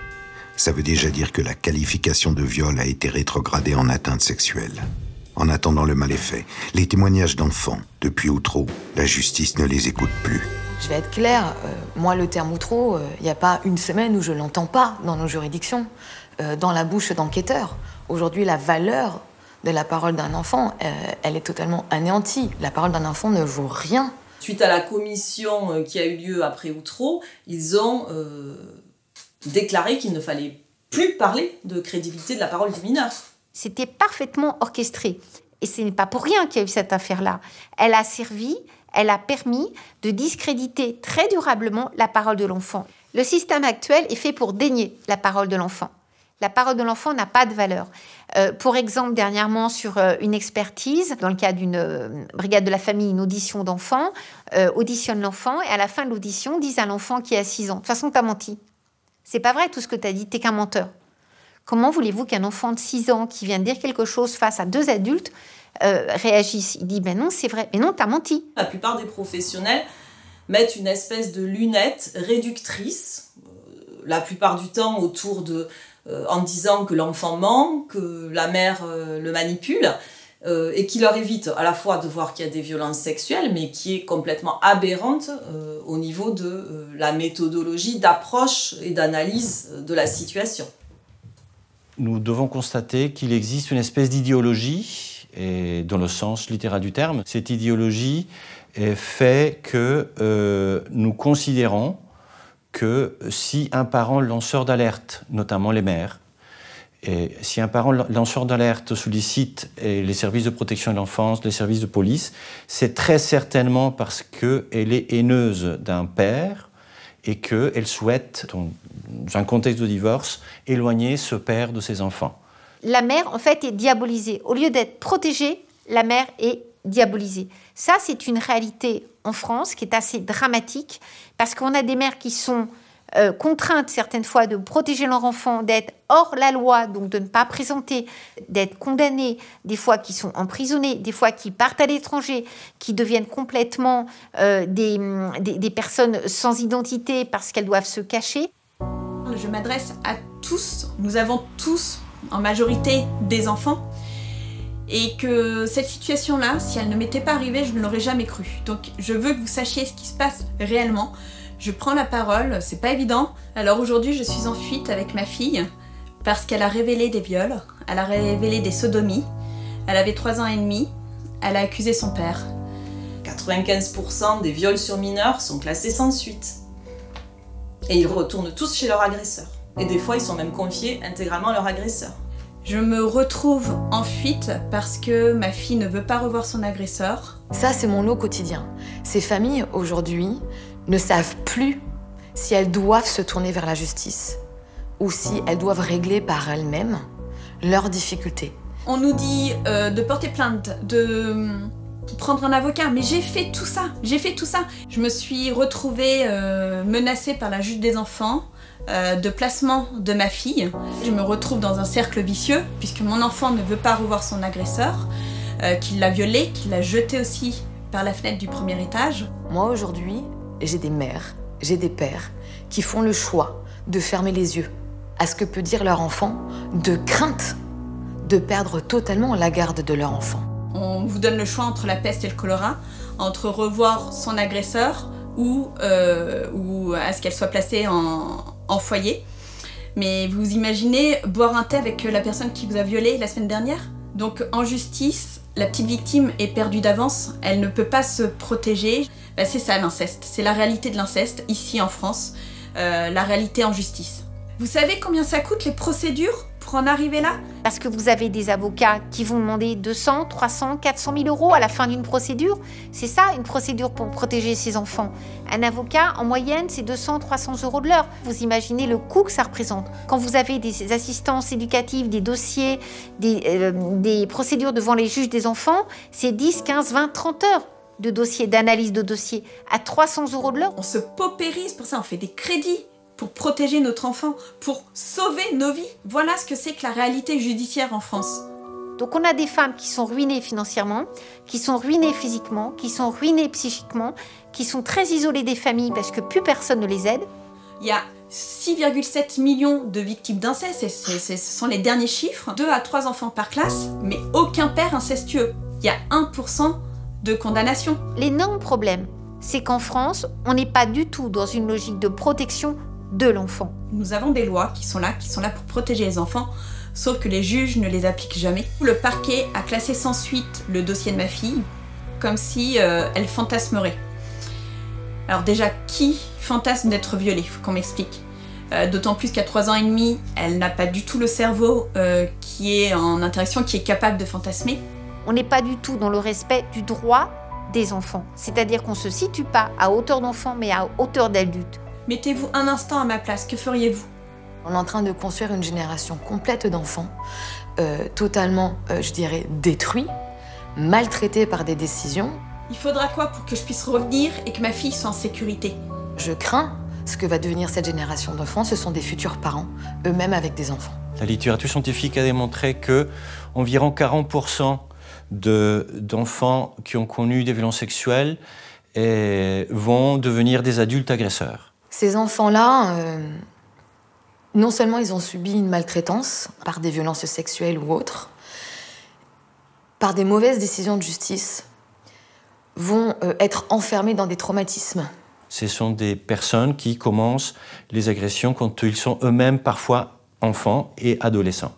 Ça veut déjà dire que la qualification de viol a été rétrogradée en atteinte sexuelle. En attendant, le mal est fait. Les témoignages d'enfants, depuis Outreau, la justice ne les écoute plus. Je vais être claire, moi le terme Outreau, il n'y a pas une semaine où je ne l'entends pas dans nos juridictions, dans la bouche d'enquêteurs. Aujourd'hui, la valeur de la parole d'un enfant, elle est totalement anéantie. La parole d'un enfant ne vaut rien. Suite à la commission qui a eu lieu après Outreau, ils ont déclaré qu'il ne fallait plus parler de crédibilité de la parole du mineur. C'était parfaitement orchestré. Et ce n'est pas pour rien qu'il y a eu cette affaire-là. Elle a servi, elle a permis de discréditer très durablement la parole de l'enfant. Le système actuel est fait pour dénier la parole de l'enfant. La parole de l'enfant n'a pas de valeur. Pour exemple, dernièrement, sur une expertise, dans le cadre d'une brigade de la famille, une audition d'enfant, auditionne l'enfant et à la fin de l'audition, disent à l'enfant qui a 6 ans, « De toute façon, t'as menti. C'est pas vrai tout ce que t'as dit, t'es qu'un menteur. » Comment voulez-vous qu'un enfant de 6 ans qui vient de dire quelque chose face à 2 adultes réagisse? Il dit « Ben non, c'est vrai. Mais non, t'as menti. » La plupart des professionnels mettent une espèce de lunette réductrice, la plupart du temps autour de... en disant que l'enfant ment, que la mère le manipule, et qui leur évite à la fois de voir qu'il y a des violences sexuelles, mais qui est complètement aberrante au niveau de la méthodologie d'approche et d'analyse de la situation. Nous devons constater qu'il existe une espèce d'idéologie, et dans le sens littéral du terme, cette idéologie fait que nous considérons que si un parent lanceur d'alerte, notamment les mères, et si un parent lanceur d'alerte sollicite les services de protection de l'enfance, les services de police, c'est très certainement parce qu'elle est haineuse d'un père et qu'elle souhaite, dans un contexte de divorce, éloigner ce père de ses enfants. La mère, en fait, est diabolisée. Au lieu d'être protégée, la mère est diabolisée. Ça, c'est une réalité en France qui est assez dramatique parce qu'on a des mères qui sont contraintes certaines fois de protéger leur enfant, d'être hors la loi, donc de ne pas présenter, d'être condamnées, des fois qui sont emprisonnées, des fois qui partent à l'étranger, qui deviennent complètement des personnes sans identité parce qu'elles doivent se cacher. Je m'adresse à tous, nous avons tous en majorité des enfants, et que cette situation-là, si elle ne m'était pas arrivée, je ne l'aurais jamais cru. Donc je veux que vous sachiez ce qui se passe réellement. Je prends la parole, c'est pas évident. Alors aujourd'hui, je suis en fuite avec ma fille Parce qu'elle a révélé des viols, elle a révélé des sodomies, elle avait 3 ans et demi, elle a accusé son père. 95% des viols sur mineurs sont classés sans suite. Et ils retournent tous chez leur agresseur. Et des fois, ils sont même confiés intégralement à leur agresseur. Je me retrouve en fuite parce que ma fille ne veut pas revoir son agresseur. Ça, c'est mon lot quotidien. Ces familles, aujourd'hui, ne savent plus si elles doivent se tourner vers la justice ou si elles doivent régler par elles-mêmes leurs difficultés. On nous dit de porter plainte, de prendre un avocat, mais j'ai fait tout ça, Je me suis retrouvée menacée par la juge des enfants, de placement de ma fille. Je me retrouve dans un cercle vicieux, puisque mon enfant ne veut pas revoir son agresseur, qu'il l'a violée, qu'il l'a jetée aussi par la fenêtre du premier étage. Moi, aujourd'hui, j'ai des mères, j'ai des pères qui font le choix de fermer les yeux à ce que peut dire leur enfant, de crainte de perdre totalement la garde de leur enfant. On vous donne le choix entre la peste et le choléra, entre revoir son agresseur ou à ce qu'elle soit placée en foyer. Mais vous imaginez boire un thé avec la personne qui vous a violé la semaine dernière? Donc en justice, la petite victime est perdue d'avance, elle ne peut pas se protéger. C'est ça l'inceste, c'est la réalité de l'inceste ici en France, la réalité en justice. Vous savez combien ça coûte les procédures pour en arriver là? Parce que vous avez des avocats qui vont demander 200, 300, 400 000 euros à la fin d'une procédure. C'est ça, une procédure pour protéger ses enfants. Un avocat, en moyenne, c'est 200, 300 euros de l'heure. Vous imaginez le coût que ça représente. Quand vous avez des assistances éducatives, des dossiers, des procédures devant les juges des enfants, c'est 10, 15, 20, 30 heures de dossiers, d'analyse de dossiers, à 300 euros de l'heure. On se paupérise pour ça, on fait des crédits pour protéger notre enfant, pour sauver nos vies. Voilà ce que c'est que la réalité judiciaire en France. Donc on a des femmes qui sont ruinées financièrement, qui sont ruinées physiquement, qui sont ruinées psychiquement, qui sont très isolées des familles parce que plus personne ne les aide. Il y a 6,7 millions de victimes d'inceste, ce sont les derniers chiffres. 2 à 3 enfants par classe, mais aucun père incestueux. Il y a 1% de condamnation. L'énorme problème, c'est qu'en France, on n'est pas du tout dans une logique de protection de l'enfant. Nous avons des lois qui sont là pour protéger les enfants, sauf que les juges ne les appliquent jamais. Le parquet a classé sans suite le dossier de ma fille, comme si elle fantasmerait. Alors déjà, qui fantasme d'être violée? Faut qu'on m'explique. D'autant plus qu'à 3 ans et demi, elle n'a pas du tout le cerveau qui est en interaction, qui est capable de fantasmer. On n'est pas du tout dans le respect du droit des enfants. C'est-à-dire qu'on ne se situe pas à hauteur d'enfant, mais à hauteur d'adulte. Mettez-vous un instant à ma place, que feriez-vous? On est en train de construire une génération complète d'enfants, totalement, je dirais, détruits, maltraités par des décisions. Il faudra quoi pour que je puisse revenir et que ma fille soit en sécurité? Je crains ce que va devenir cette génération d'enfants. Ce sont des futurs parents, eux-mêmes avec des enfants. La littérature scientifique a démontré que environ 40% d'enfants qui ont connu des violences sexuelles vont devenir des adultes agresseurs. Ces enfants-là, non seulement ils ont subi une maltraitance par des violences sexuelles ou autres, par des mauvaises décisions de justice, vont être enfermés dans des traumatismes. Ce sont des personnes qui commencent les agressions quand ils sont eux-mêmes parfois enfants et adolescents.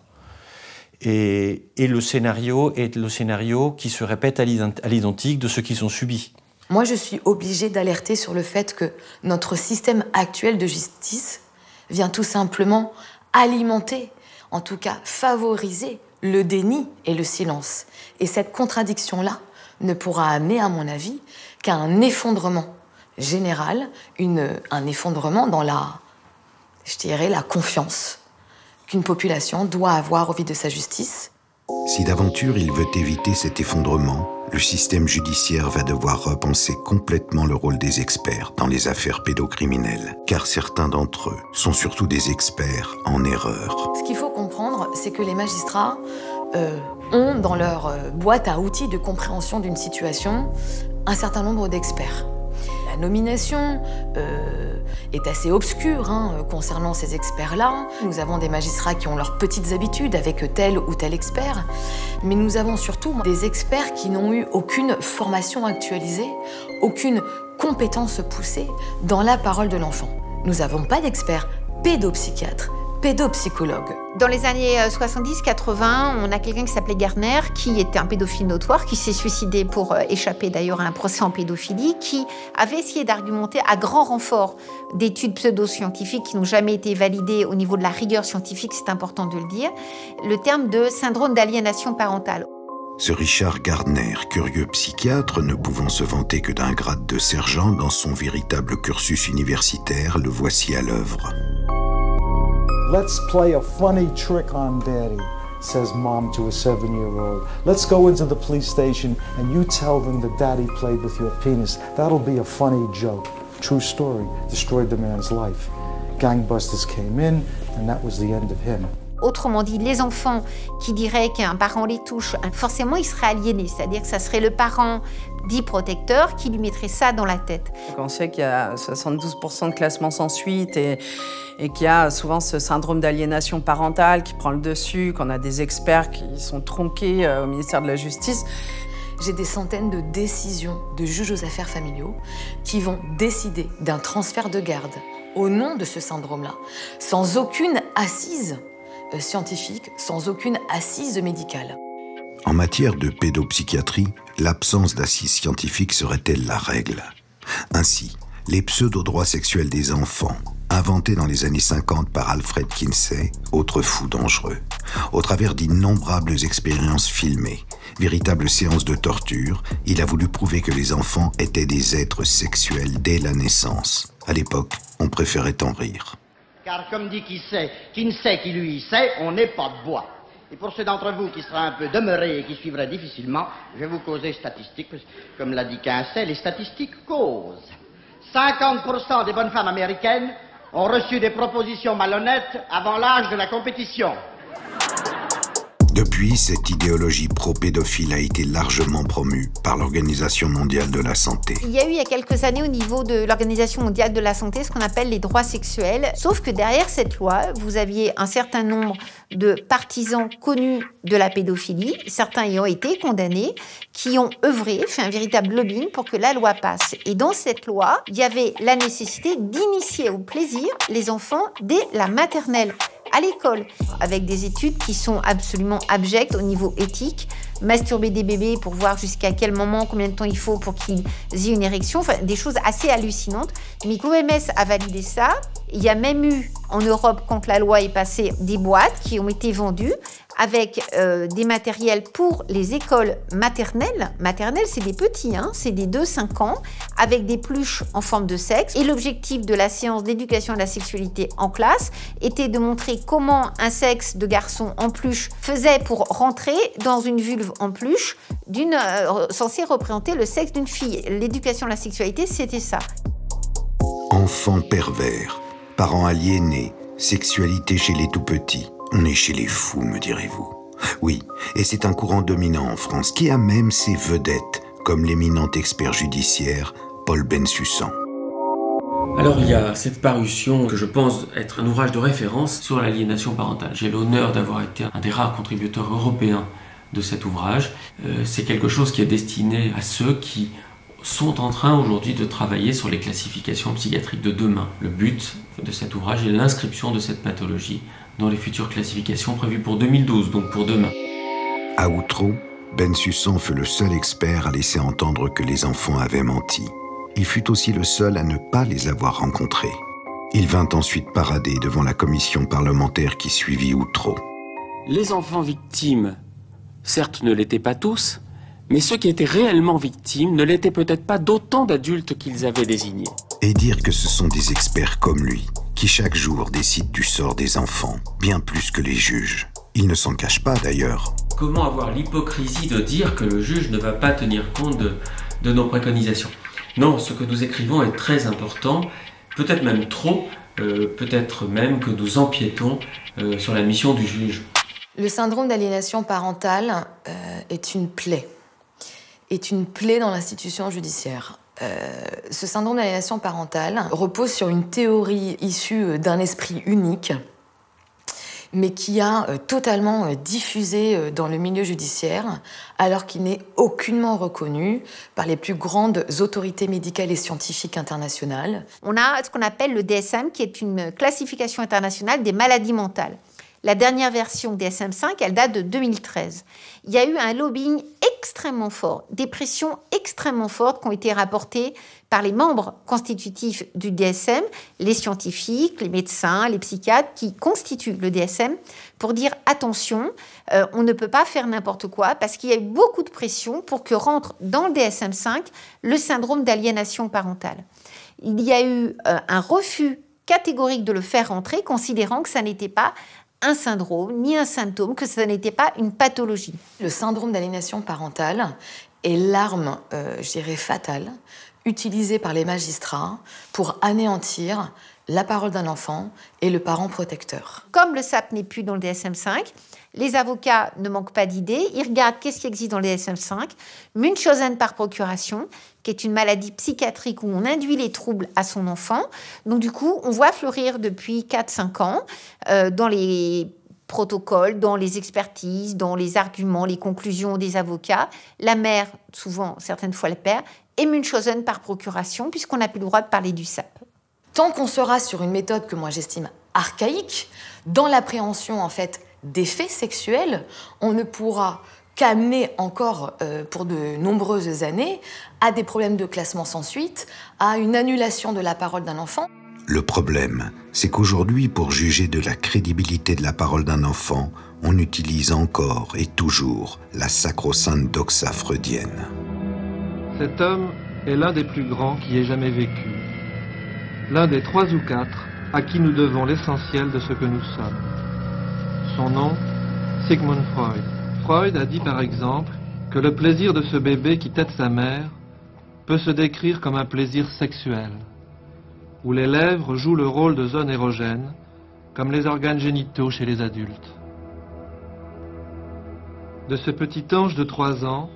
Et le scénario est le scénario qui se répète à l'identique de ce qu'ils ont subi. Moi, je suis obligée d'alerter sur le fait que notre système actuel de justice vient tout simplement alimenter, en tout cas favoriser, le déni et le silence. Et cette contradiction-là ne pourra amener, à mon avis, qu'à un effondrement général, un effondrement dans la confiance qu'une population doit avoir au vu de sa justice. Si d'aventure il veut éviter cet effondrement, le système judiciaire va devoir repenser complètement le rôle des experts dans les affaires pédocriminelles, car certains d'entre eux sont surtout des experts en erreur. Ce qu'il faut comprendre, c'est que les magistrats ont dans leur boîte à outils de compréhension d'une situation un certain nombre d'experts. La nomination est assez obscure concernant ces experts-là. Nous avons des magistrats qui ont leurs petites habitudes avec tel ou tel expert, mais nous avons surtout des experts qui n'ont eu aucune formation actualisée, aucune compétence poussée dans la parole de l'enfant. Nous n'avons pas d'experts pédopsychiatres, pédopsychologue. Dans les années 70-80, on a quelqu'un qui s'appelait Gardner, qui était un pédophile notoire, qui s'est suicidé pour échapper d'ailleurs à un procès en pédophilie, qui avait essayé d'argumenter à grand renfort d'études pseudo-scientifiques qui n'ont jamais été validées au niveau de la rigueur scientifique, c'est important de le dire, le terme de syndrome d'aliénation parentale. Ce Richard Gardner, curieux psychiatre, ne pouvant se vanter que d'un grade de sergent dans son véritable cursus universitaire, le voici à l'œuvre. Let's play a funny trick on Daddy, says Mom to a 7-year-old. Let's go into the police station and you tell them that Daddy played with your penis. That'll be a funny joke. True story, destroyed the man's life. Gangbusters came in and that was the end of him. Autrement dit, les enfants qui diraient qu'un parent les touche, forcément, ils seraient aliénés. C'est-à-dire que ça serait le parent dit protecteur qui lui mettrait ça dans la tête. On sait qu'il y a 72% de classements sans suite et qu'il y a souvent ce syndrome d'aliénation parentale qui prend le dessus, qu'on a des experts qui sont tronqués au ministère de la Justice. J'ai des centaines de décisions de juges aux affaires familiaux qui vont décider d'un transfert de garde au nom de ce syndrome-là, sans aucune assise scientifique, sans aucune assise médicale. En matière de pédopsychiatrie, l'absence d'assise scientifique serait-elle la règle? Ainsi, les pseudo-droits sexuels des enfants, inventés dans les années 50 par Alfred Kinsey, autre fou dangereux, au travers d'innombrables expériences filmées, véritables séances de torture, il a voulu prouver que les enfants étaient des êtres sexuels dès la naissance. À l'époque, on préférait en rire. Car comme dit Kinsey qui lui sait, on n'est pas de bois. Et pour ceux d'entre vous qui seraient un peu demeurés et qui suivraient difficilement, je vais vous causer statistiques. Comme l'a dit Kinsey, les statistiques causent. 50% des bonnes femmes américaines ont reçu des propositions malhonnêtes avant l'âge de la compétition. Depuis, cette idéologie pro-pédophile a été largement promue par l'Organisation mondiale de la santé. Il y a eu il y a quelques années au niveau de l'Organisation mondiale de la santé ce qu'on appelle les droits sexuels. Sauf que derrière cette loi, vous aviez un certain nombre de partisans connus de la pédophilie, certains ayant été condamnés, qui ont œuvré, fait un véritable lobbying pour que la loi passe. Et dans cette loi, il y avait la nécessité d'initier au plaisir les enfants dès la maternelle, à l'école, avec des études qui sont absolument abjectes au niveau éthique. Masturber des bébés pour voir jusqu'à quel moment, combien de temps il faut pour qu'ils aient une érection, enfin des choses assez hallucinantes. Mais l'OMS a validé ça. Il y a même eu en Europe, quand la loi est passée, des boîtes qui ont été vendues avec des matériels pour les écoles maternelles. Maternelles, c'est des petits, hein, c'est des 2-5 ans, avec des pluches en forme de sexe. Et l'objectif de la séance d'éducation à la sexualité en classe était de montrer comment un sexe de garçon en peluche faisait pour rentrer dans une vulve en peluche censée représenter le sexe d'une fille. L'éducation à la sexualité, c'était ça. Enfants pervers, parents aliénés, sexualité chez les tout-petits. On est chez les fous, me direz-vous. Oui, et c'est un courant dominant en France qui a même ses vedettes, comme l'éminent expert judiciaire Paul Bensussan. Alors il y a cette parution que je pense être un ouvrage de référence sur l'aliénation parentale. J'ai l'honneur d'avoir été un des rares contributeurs européens de cet ouvrage. C'est quelque chose qui est destiné à ceux qui sont en train aujourd'hui de travailler sur les classifications psychiatriques de demain. Le but de cet ouvrage est l'inscription de cette pathologie dans les futures classifications prévues pour 2012, donc pour demain. À Outreau, Bensussan fut le seul expert à laisser entendre que les enfants avaient menti. Il fut aussi le seul à ne pas les avoir rencontrés. Il vint ensuite parader devant la commission parlementaire qui suivit Outreau. Les enfants victimes, certes ne l'étaient pas tous, mais ceux qui étaient réellement victimes ne l'étaient peut-être pas d'autant d'adultes qu'ils avaient désignés. Et dire que ce sont des experts comme lui, qui chaque jour décident du sort des enfants, bien plus que les juges. Ils ne s'en cachent pas d'ailleurs. Comment avoir l'hypocrisie de dire que le juge ne va pas tenir compte de nos préconisations? Non, ce que nous écrivons est très important, peut-être même trop, peut-être même que nous empiétons sur la mission du juge. Le syndrome d'aliénation parentale est une plaie dans l'institution judiciaire. Ce syndrome d'aliénation parentale repose sur une théorie issue d'un esprit unique mais qui a totalement diffusé dans le milieu judiciaire, alors qu'il n'est aucunement reconnu par les plus grandes autorités médicales et scientifiques internationales. On a ce qu'on appelle le DSM, qui est une classification internationale des maladies mentales. La dernière version DSM-5, elle date de 2013. Il y a eu un lobbying extrêmement fort, des pressions extrêmement fortes qui ont été rapportées par les membres constitutifs du DSM, les scientifiques, les médecins, les psychiatres qui constituent le DSM, pour dire attention, on ne peut pas faire n'importe quoi, parce qu'il y a eu beaucoup de pression pour que rentre dans le DSM-5 le syndrome d'aliénation parentale. Il y a eu un refus catégorique de le faire rentrer, considérant que ça n'était pas un syndrome, ni un symptôme, que ça n'était pas une pathologie. Le syndrome d'aliénation parentale est l'arme, je dirais, fatale, utilisée par les magistrats pour anéantir la parole d'un enfant et le parent protecteur. Comme le SAP n'est plus dans le DSM-5, les avocats ne manquent pas d'idées. Ils regardent qu'est-ce qui existe dans le DSM-5. Munchausen par procuration, qui est une maladie psychiatrique où on induit les troubles à son enfant. Donc du coup, on voit fleurir depuis 4-5 ans dans les protocoles, dans les expertises, dans les arguments, les conclusions des avocats, la mère, souvent, certaines fois le père, et Munchausen par procuration, puisqu'on n'a plus le droit de parler du SAP. Tant qu'on sera sur une méthode que moi j'estime archaïque, dans l'appréhension en fait des faits sexuels, on ne pourra qu'amener encore pour de nombreuses années à des problèmes de classement sans suite, à une annulation de la parole d'un enfant. Le problème, c'est qu'aujourd'hui, pour juger de la crédibilité de la parole d'un enfant, on utilise encore et toujours la sacro-sainte doxa freudienne. Cet homme est l'un des plus grands qui ait jamais vécu. L'un des 3 ou 4 à qui nous devons l'essentiel de ce que nous sommes. Son nom, Sigmund Freud. Freud a dit par exemple que le plaisir de ce bébé qui tète sa mère peut se décrire comme un plaisir sexuel, où les lèvres jouent le rôle de zone érogène, comme les organes génitaux chez les adultes. De ce petit ange de 3 ans,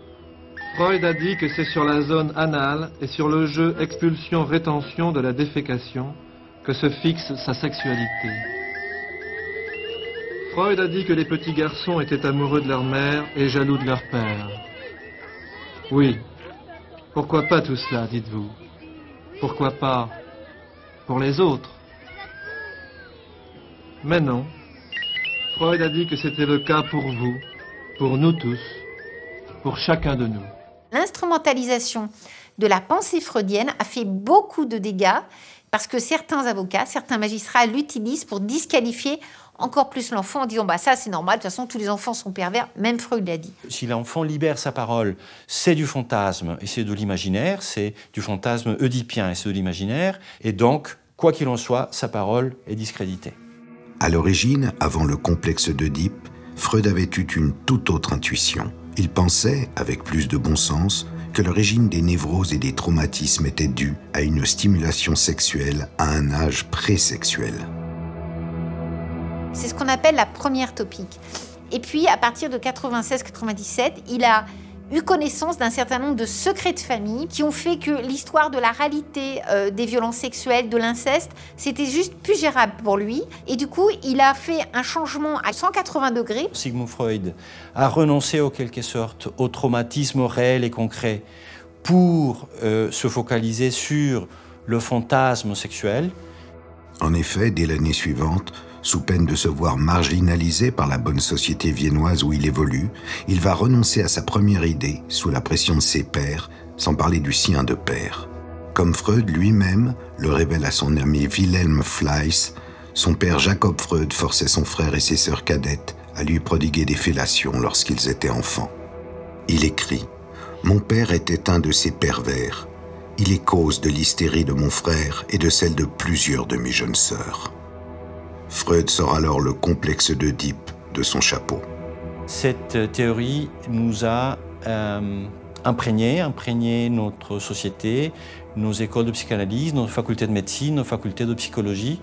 Freud a dit que c'est sur la zone anale et sur le jeu expulsion-rétention de la défécation que se fixe sa sexualité. Freud a dit que les petits garçons étaient amoureux de leur mère et jaloux de leur père. Oui, pourquoi pas tout cela, dites-vous? Pourquoi pas pour les autres? Mais non, Freud a dit que c'était le cas pour vous, pour nous tous, pour chacun de nous. L'instrumentalisation de la pensée freudienne a fait beaucoup de dégâts parce que certains avocats, certains magistrats l'utilisent pour disqualifier encore plus l'enfant en disant bah ça c'est normal, de toute façon tous les enfants sont pervers, même Freud l'a dit. Si l'enfant libère sa parole, c'est du fantasme et c'est de l'imaginaire, c'est du fantasme oedipien et c'est de l'imaginaire, et donc, quoi qu'il en soit, sa parole est discréditée. À l'origine, avant le complexe d'Oedipe, Freud avait eu une toute autre intuition. Il pensait, avec plus de bon sens, que l'origine des névroses et des traumatismes était due à une stimulation sexuelle à un âge présexuel. C'est ce qu'on appelle la première topique. Et puis, à partir de 96-97, il a eu connaissance d'un certain nombre de secrets de famille qui ont fait que l'histoire de la réalité des violences sexuelles, de l'inceste, c'était juste plus gérable pour lui. Et du coup, il a fait un changement à 180 degrés. Sigmund Freud a renoncé en quelque sorte au traumatisme réel et concret pour se focaliser sur le fantasme sexuel. En effet, dès l'année suivante, sous peine de se voir marginalisé par la bonne société viennoise où il évolue, il va renoncer à sa première idée sous la pression de ses pairs, sans parler du sien de père. Comme Freud lui-même le révèle à son ami Wilhelm Fleiss, son père Jacob Freud forçait son frère et ses sœurs cadettes à lui prodiguer des fellations lorsqu'ils étaient enfants. Il écrit « Mon père était un de ces pervers. Il est cause de l'hystérie de mon frère et de celle de plusieurs de mes jeunes sœurs. » Freud sort alors le complexe d'Oedipe de son chapeau. Cette théorie nous a imprégné notre société, nos écoles de psychanalyse, nos facultés de médecine, nos facultés de psychologie,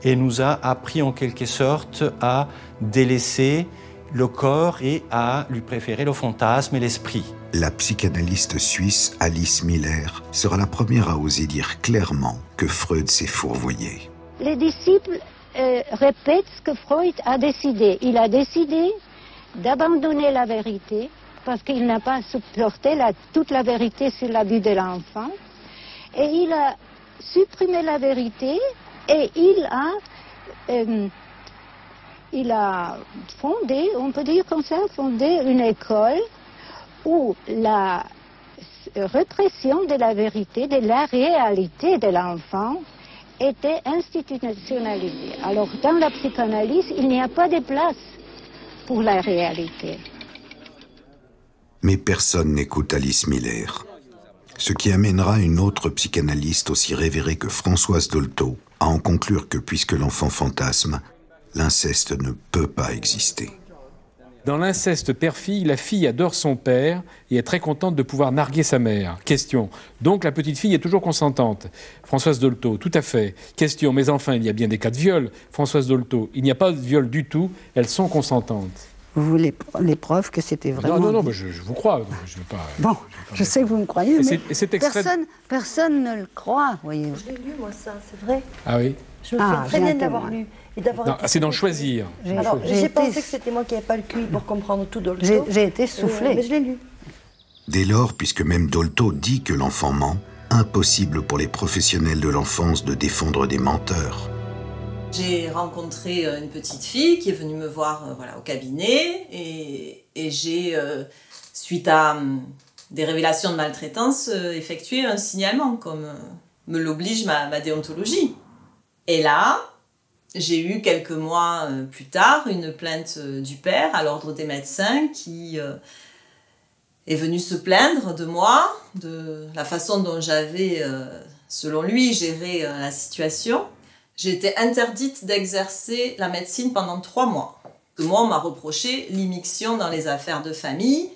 et nous a appris en quelque sorte à délaisser le corps et à lui préférer le fantasme et l'esprit. La psychanalyste suisse Alice Miller sera la première à oser dire clairement que Freud s'est fourvoyé. Les disciples répète ce que Freud a décidé. Il a décidé d'abandonner la vérité parce qu'il n'a pas supporté toute la vérité sur l'abus de l'enfant. Et il a supprimé la vérité et il a fondé, on peut dire comme ça, fondé une école où la répression de la vérité, de la réalité de l'enfant était institutionnalisée. Alors dans la psychanalyse, il n'y a pas de place pour la réalité. Mais personne n'écoute Alice Miller. Ce qui amènera une autre psychanalyste aussi révérée que Françoise Dolto à en conclure que puisque l'enfant fantasme, l'inceste ne peut pas exister. Dans l'inceste père-fille, la fille adore son père et est très contente de pouvoir narguer sa mère. Question. Donc la petite fille est toujours consentante. Françoise Dolto, tout à fait. Question. Mais enfin, il y a bien des cas de viol. Françoise Dolto, il n'y a pas de viol du tout. Elles sont consentantes. Vous voulez les preuves que c'était vraiment... Non, mais je vous crois. Je veux pas, bon, je sais que vous me croyez, mais cet extrait... personne ne le croit, voyez-vous. Je l'ai lu, moi, ça, c'est vrai. Ah oui? Je me souviens très bien de l'avoir lu. C'est d'en choisir. Alors, j'ai pensé que c'était moi qui n'avais pas le QI pour comprendre tout Dolto. J'ai été soufflée. Mais je l'ai lu. Dès lors, puisque même Dolto dit que l'enfant ment, impossible pour les professionnels de l'enfance de défendre des menteurs. J'ai rencontré une petite fille qui est venue me voir au cabinet et j'ai, suite à des révélations de maltraitance, effectué un signalement, comme me l'oblige ma déontologie. Et là, j'ai eu quelques mois plus tard une plainte du père à l'ordre des médecins qui est venu se plaindre de moi, de la façon dont j'avais, selon lui, géré la situation. J'ai été interdite d'exercer la médecine pendant 3 mois. Moi, on m'a reproché l'immixtion dans les affaires de famille,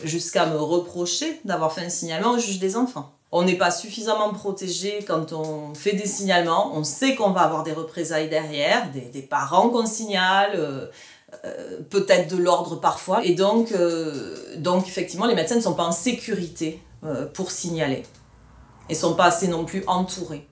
jusqu'à me reprocher d'avoir fait un signalement au juge des enfants. On n'est pas suffisamment protégé quand on fait des signalements. On sait qu'on va avoir des représailles derrière, des parents qu'on signale, peut-être de l'ordre parfois. Et donc, effectivement, les médecins ne sont pas en sécurité pour signaler. Et ne sont pas assez non plus entourés.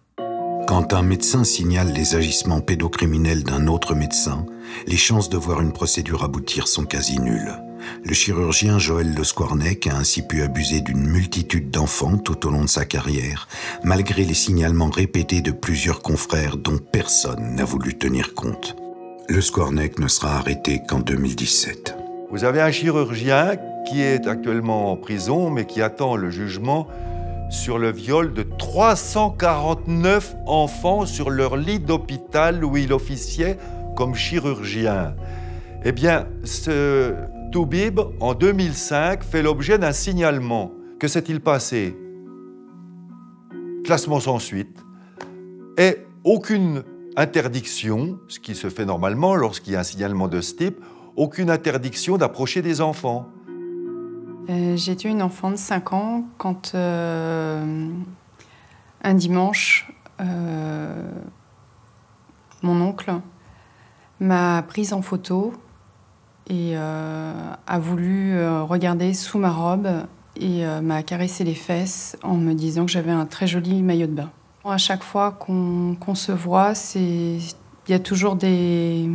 Quand un médecin signale les agissements pédocriminels d'un autre médecin, les chances de voir une procédure aboutir sont quasi nulles. Le chirurgien Joël Le Squarnec a ainsi pu abuser d'une multitude d'enfants tout au long de sa carrière, malgré les signalements répétés de plusieurs confrères dont personne n'a voulu tenir compte. Le Squarnec ne sera arrêté qu'en 2017. Vous avez un chirurgien qui est actuellement en prison, mais qui attend le jugement sur le viol de 349 enfants sur leur lit d'hôpital où il officiait comme chirurgien. Eh bien, ce Toubib, en 2005, fait l'objet d'un signalement. Que s'est-il passé? Classement sans suite. Et aucune interdiction, ce qui se fait normalement lorsqu'il y a un signalement de ce type, aucune interdiction d'approcher des enfants. J'ai tué une enfant de 5 ans quand, un dimanche, mon oncle m'a prise en photo et a voulu regarder sous ma robe et m'a caressé les fesses en me disant que j'avais un très joli maillot de bain. À chaque fois qu'on se voit, il y a toujours des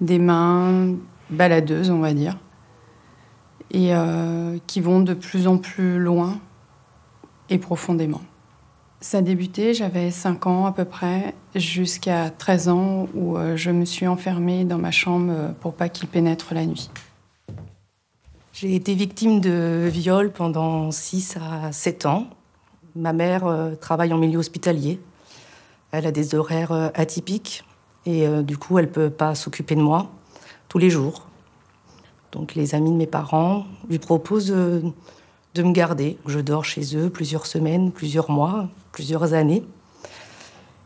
mains baladeuses, on va dire, et qui vont de plus en plus loin et profondément. Ça a débuté, j'avais 5 ans à peu près, jusqu'à 13 ans où je me suis enfermée dans ma chambre pour pas qu'il pénètre la nuit. J'ai été victime de viol pendant 6 à 7 ans. Ma mère travaille en milieu hospitalier. Elle a des horaires atypiques et du coup, elle peut pas s'occuper de moi tous les jours. Donc les amis de mes parents lui proposent de me garder. Je dors chez eux plusieurs semaines, plusieurs mois, plusieurs années.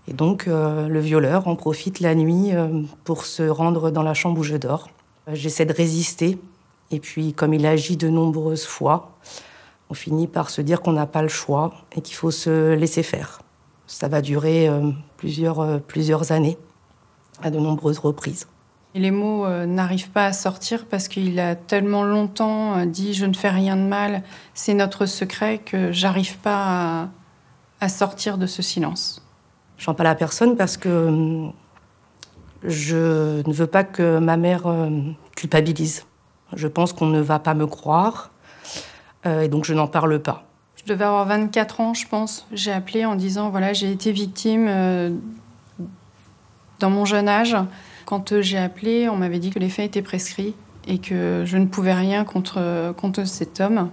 Et donc le violeur en profite la nuit pour se rendre dans la chambre où je dors. J'essaie de résister. Et puis, comme il agit de nombreuses fois, on finit par se dire qu'on n'a pas le choix et qu'il faut se laisser faire. Ça va durer plusieurs années, à de nombreuses reprises. Et les mots n'arrivent pas à sortir parce qu'il a tellement longtemps dit « je ne fais rien de mal, c'est notre secret » que j'arrive pas à sortir de ce silence. J'en parle à personne parce que je ne veux pas que ma mère culpabilise. Je pense qu'on ne va pas me croire et donc je n'en parle pas. Je devais avoir 24 ans, je pense. J'ai appelé en disant, voilà, j'ai été victime dans mon jeune âge. Quand j'ai appelé, on m'avait dit que les faits étaient prescrits et que je ne pouvais rien contre cet homme.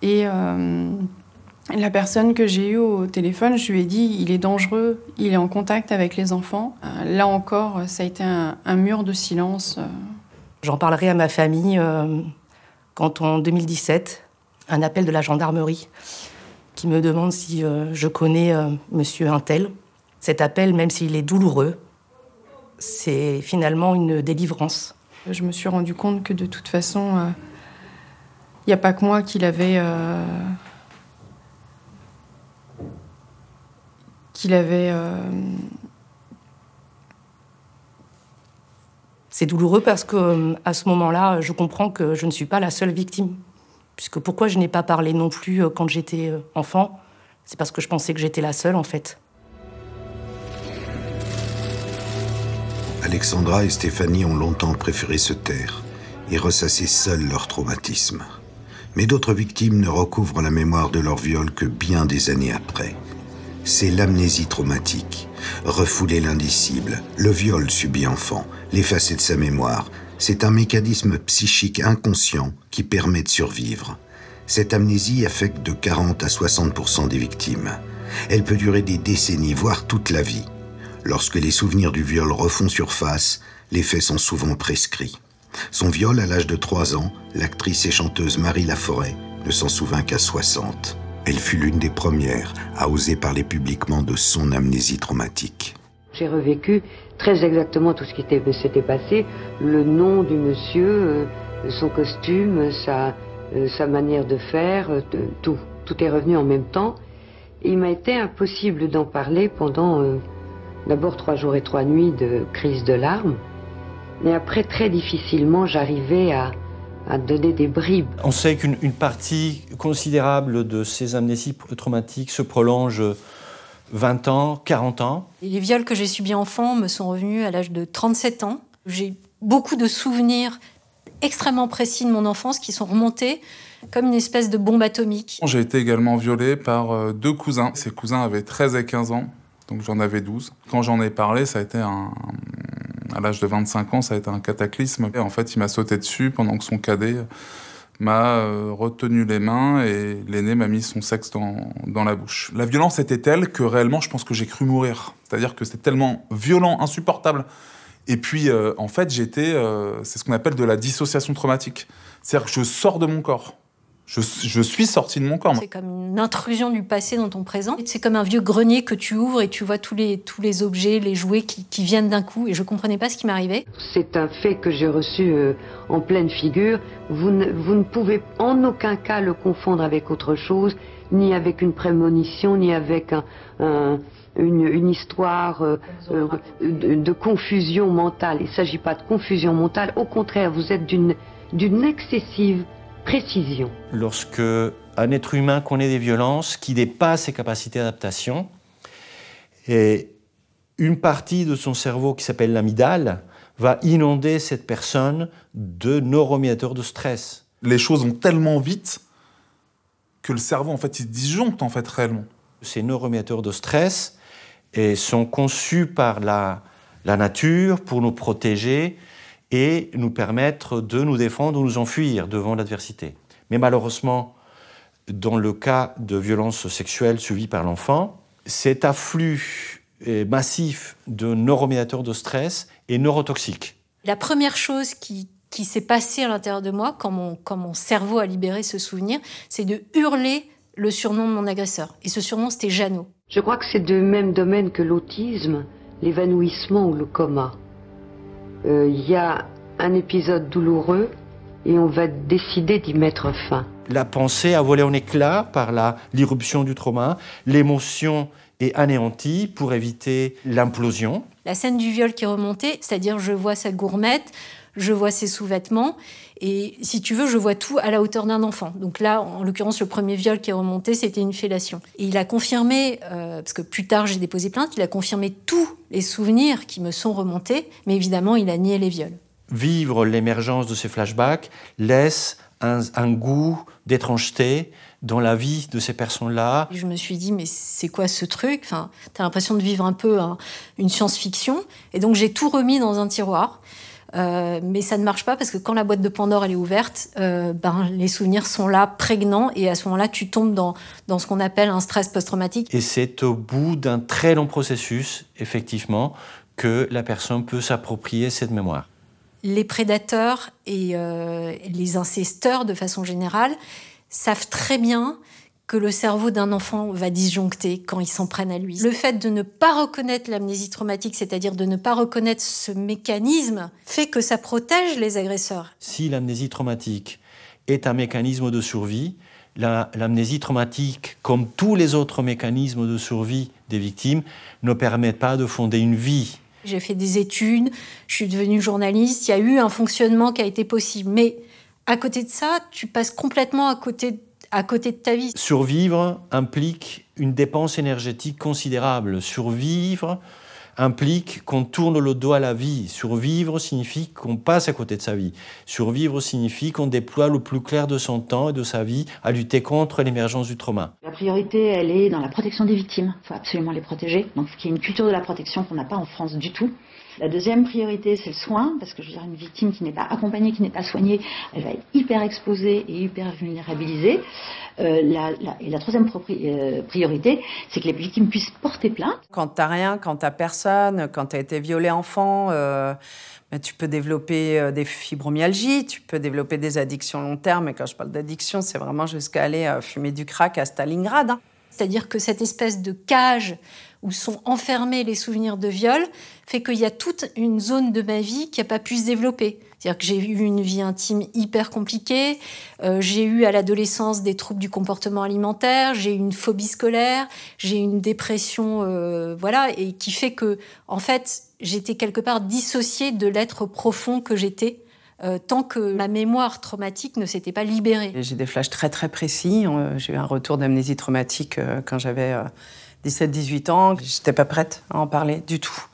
Et la personne que j'ai eue au téléphone, je lui ai dit, il est dangereux, il est en contact avec les enfants. Là encore, ça a été un mur de silence. J'en parlerai à ma famille quand, en 2017, un appel de la gendarmerie qui me demande si je connais monsieur Untel. Cet appel, même s'il est douloureux, c'est finalement une délivrance. Je me suis rendu compte que de toute façon, il n'y a pas que moi qui l'avais... C'est douloureux parce que à ce moment-là, je comprends que je ne suis pas la seule victime. Puisque pourquoi je n'ai pas parlé non plus quand j'étais enfant, c'est parce que je pensais que j'étais la seule, en fait. Alexandra et Stéphanie ont longtemps préféré se taire et ressasser seuls leur traumatisme. Mais d'autres victimes ne recouvrent la mémoire de leur viol que bien des années après. C'est l'amnésie traumatique, refouler l'indicible, le viol subi enfant, l'effacer de sa mémoire. C'est un mécanisme psychique inconscient qui permet de survivre. Cette amnésie affecte de 40 à 60% des victimes. Elle peut durer des décennies, voire toute la vie. Lorsque les souvenirs du viol refont surface, les faits sont souvent prescrits. Son viol à l'âge de 3 ans, l'actrice et chanteuse Marie Laforêt ne s'en souvint qu'à 60. Elle fut l'une des premières à oser parler publiquement de son amnésie traumatique. J'ai revécu très exactement tout ce qui s'était passé, le nom du monsieur, son costume, sa manière de faire, tout est revenu en même temps. Et il m'a été impossible d'en parler pendant d'abord 3 jours et 3 nuits de crise de larmes, mais après très difficilement j'arrivais à donner des bribes. On sait qu'une partie considérable de ces amnésies traumatiques se prolonge 20 ans, 40 ans. Les viols que j'ai subis enfant me sont revenus à l'âge de 37 ans. J'ai beaucoup de souvenirs extrêmement précis de mon enfance qui sont remontés comme une espèce de bombe atomique. J'ai été également violée par 2 cousins. Ces cousins avaient 13 et 15 ans, donc j'en avais 12. Quand j'en ai parlé, ça a été à l'âge de 25 ans, ça a été un cataclysme. Et en fait, il m'a sauté dessus pendant que son cadet m'a retenu les mains et l'aîné m'a mis son sexe dans la bouche. La violence était telle que réellement, je pense que j'ai cru mourir. C'est-à-dire que c'était tellement violent, insupportable. Et puis, en fait, c'est ce qu'on appelle de la dissociation traumatique. C'est-à-dire que je sors de mon corps. Je suis sorti de mon corps. C'est comme une intrusion du passé dans ton présent. C'est comme un vieux grenier que tu ouvres et tu vois tous les objets, les jouets qui viennent d'un coup. Et je ne comprenais pas ce qui m'arrivait. C'est un fait que j'ai reçu en pleine figure. Vous ne pouvez en aucun cas le confondre avec autre chose, ni avec une prémonition, ni avec une histoire de confusion mentale. Il ne s'agit pas de confusion mentale. Au contraire, vous êtes d'une excessive précision. Lorsque un être humain connaît des violences qui dépassent ses capacités d'adaptation, et une partie de son cerveau qui s'appelle l'amygdale va inonder cette personne de neuromédiateurs de stress. Les choses vont tellement vite que le cerveau, en fait, il se disjoncte, en fait, réellement. Ces neuromédiateurs de stress sont conçus par la nature pour nous protéger et nous permettre de nous défendre ou nous enfuir devant l'adversité. Mais malheureusement, dans le cas de violences sexuelles subies par l'enfant, cet afflux massif de neuromédiateurs de stress est neurotoxique. La première chose qui s'est passée à l'intérieur de moi, quand mon cerveau a libéré ce souvenir, c'est de hurler le surnom de mon agresseur. Et ce surnom, c'était Jeannot. Je crois que c'est du même domaine que l'autisme, l'évanouissement ou le coma. Il y a un épisode douloureux et on va décider d'y mettre fin. La pensée a volé en éclats par l'irruption du trauma, l'émotion est anéantie pour éviter l'implosion. La scène du viol qui est remontée, c'est-à-dire je vois cette gourmette, je vois ses sous-vêtements, et si tu veux, je vois tout à la hauteur d'un enfant. Donc là, en l'occurrence, le premier viol qui est remonté, c'était une fellation. Et il a confirmé, parce que plus tard j'ai déposé plainte, il a confirmé tous les souvenirs qui me sont remontés, mais évidemment, il a nié les viols. Vivre l'émergence de ces flashbacks laisse un goût d'étrangeté dans la vie de ces personnes-là. Je me suis dit, mais c'est quoi ce truc? Enfin, t'as l'impression de vivre un peu une science-fiction. Et donc j'ai tout remis dans un tiroir. Mais ça ne marche pas parce que quand la boîte de Pandore elle est ouverte, les souvenirs sont là, prégnants, et à ce moment-là, tu tombes dans ce qu'on appelle un stress post-traumatique. Et c'est au bout d'un très long processus, effectivement, que la personne peut s'approprier cette mémoire. Les prédateurs et les incesteurs, de façon générale, savent très bien que le cerveau d'un enfant va disjoncter quand ils s'en prennent à lui. Le fait de ne pas reconnaître l'amnésie traumatique, c'est-à-dire de ne pas reconnaître ce mécanisme, fait que ça protège les agresseurs. Si l'amnésie traumatique est un mécanisme de survie, l'amnésie traumatique, comme tous les autres mécanismes de survie des victimes, ne permet pas de fonder une vie. J'ai fait des études, je suis devenue journaliste, il y a eu un fonctionnement qui a été possible. Mais à côté de ça, tu passes complètement à côté de ta vie. Survivre implique une dépense énergétique considérable. Survivre implique qu'on tourne le dos à la vie. Survivre signifie qu'on passe à côté de sa vie. Survivre signifie qu'on déploie le plus clair de son temps et de sa vie à lutter contre l'émergence du trauma. La priorité, elle est dans la protection des victimes. Il faut absolument les protéger. Donc, il y a une culture de la protection qu'on n'a pas en France du tout. La deuxième priorité, c'est le soin, parce que je veux dire, une victime qui n'est pas accompagnée, qui n'est pas soignée, elle va être hyper exposée et hyper vulnérabilisée. Et la troisième priorité, c'est que les victimes puissent porter plainte. Quand t'as rien, quand t'as personne, quand t'as été violé enfant, tu peux développer des fibromyalgies, tu peux développer des addictions long terme. Et quand je parle d'addiction, c'est vraiment jusqu'à aller fumer du crack à Stalingrad. Hein. C'est-à-dire que cette espèce de cage où sont enfermés les souvenirs de viol fait qu'il y a toute une zone de ma vie qui n'a pas pu se développer. C'est-à-dire que j'ai eu une vie intime hyper compliquée, j'ai eu à l'adolescence des troubles du comportement alimentaire, j'ai eu une phobie scolaire, j'ai eu une dépression, et qui fait que, en fait, j'étais quelque part dissociée de l'être profond que j'étais. Tant que ma mémoire traumatique ne s'était pas libérée. J'ai des flashs très très précis. J'ai eu un retour d'amnésie traumatique quand j'avais 17-18 ans. J'étais pas prête à en parler du tout.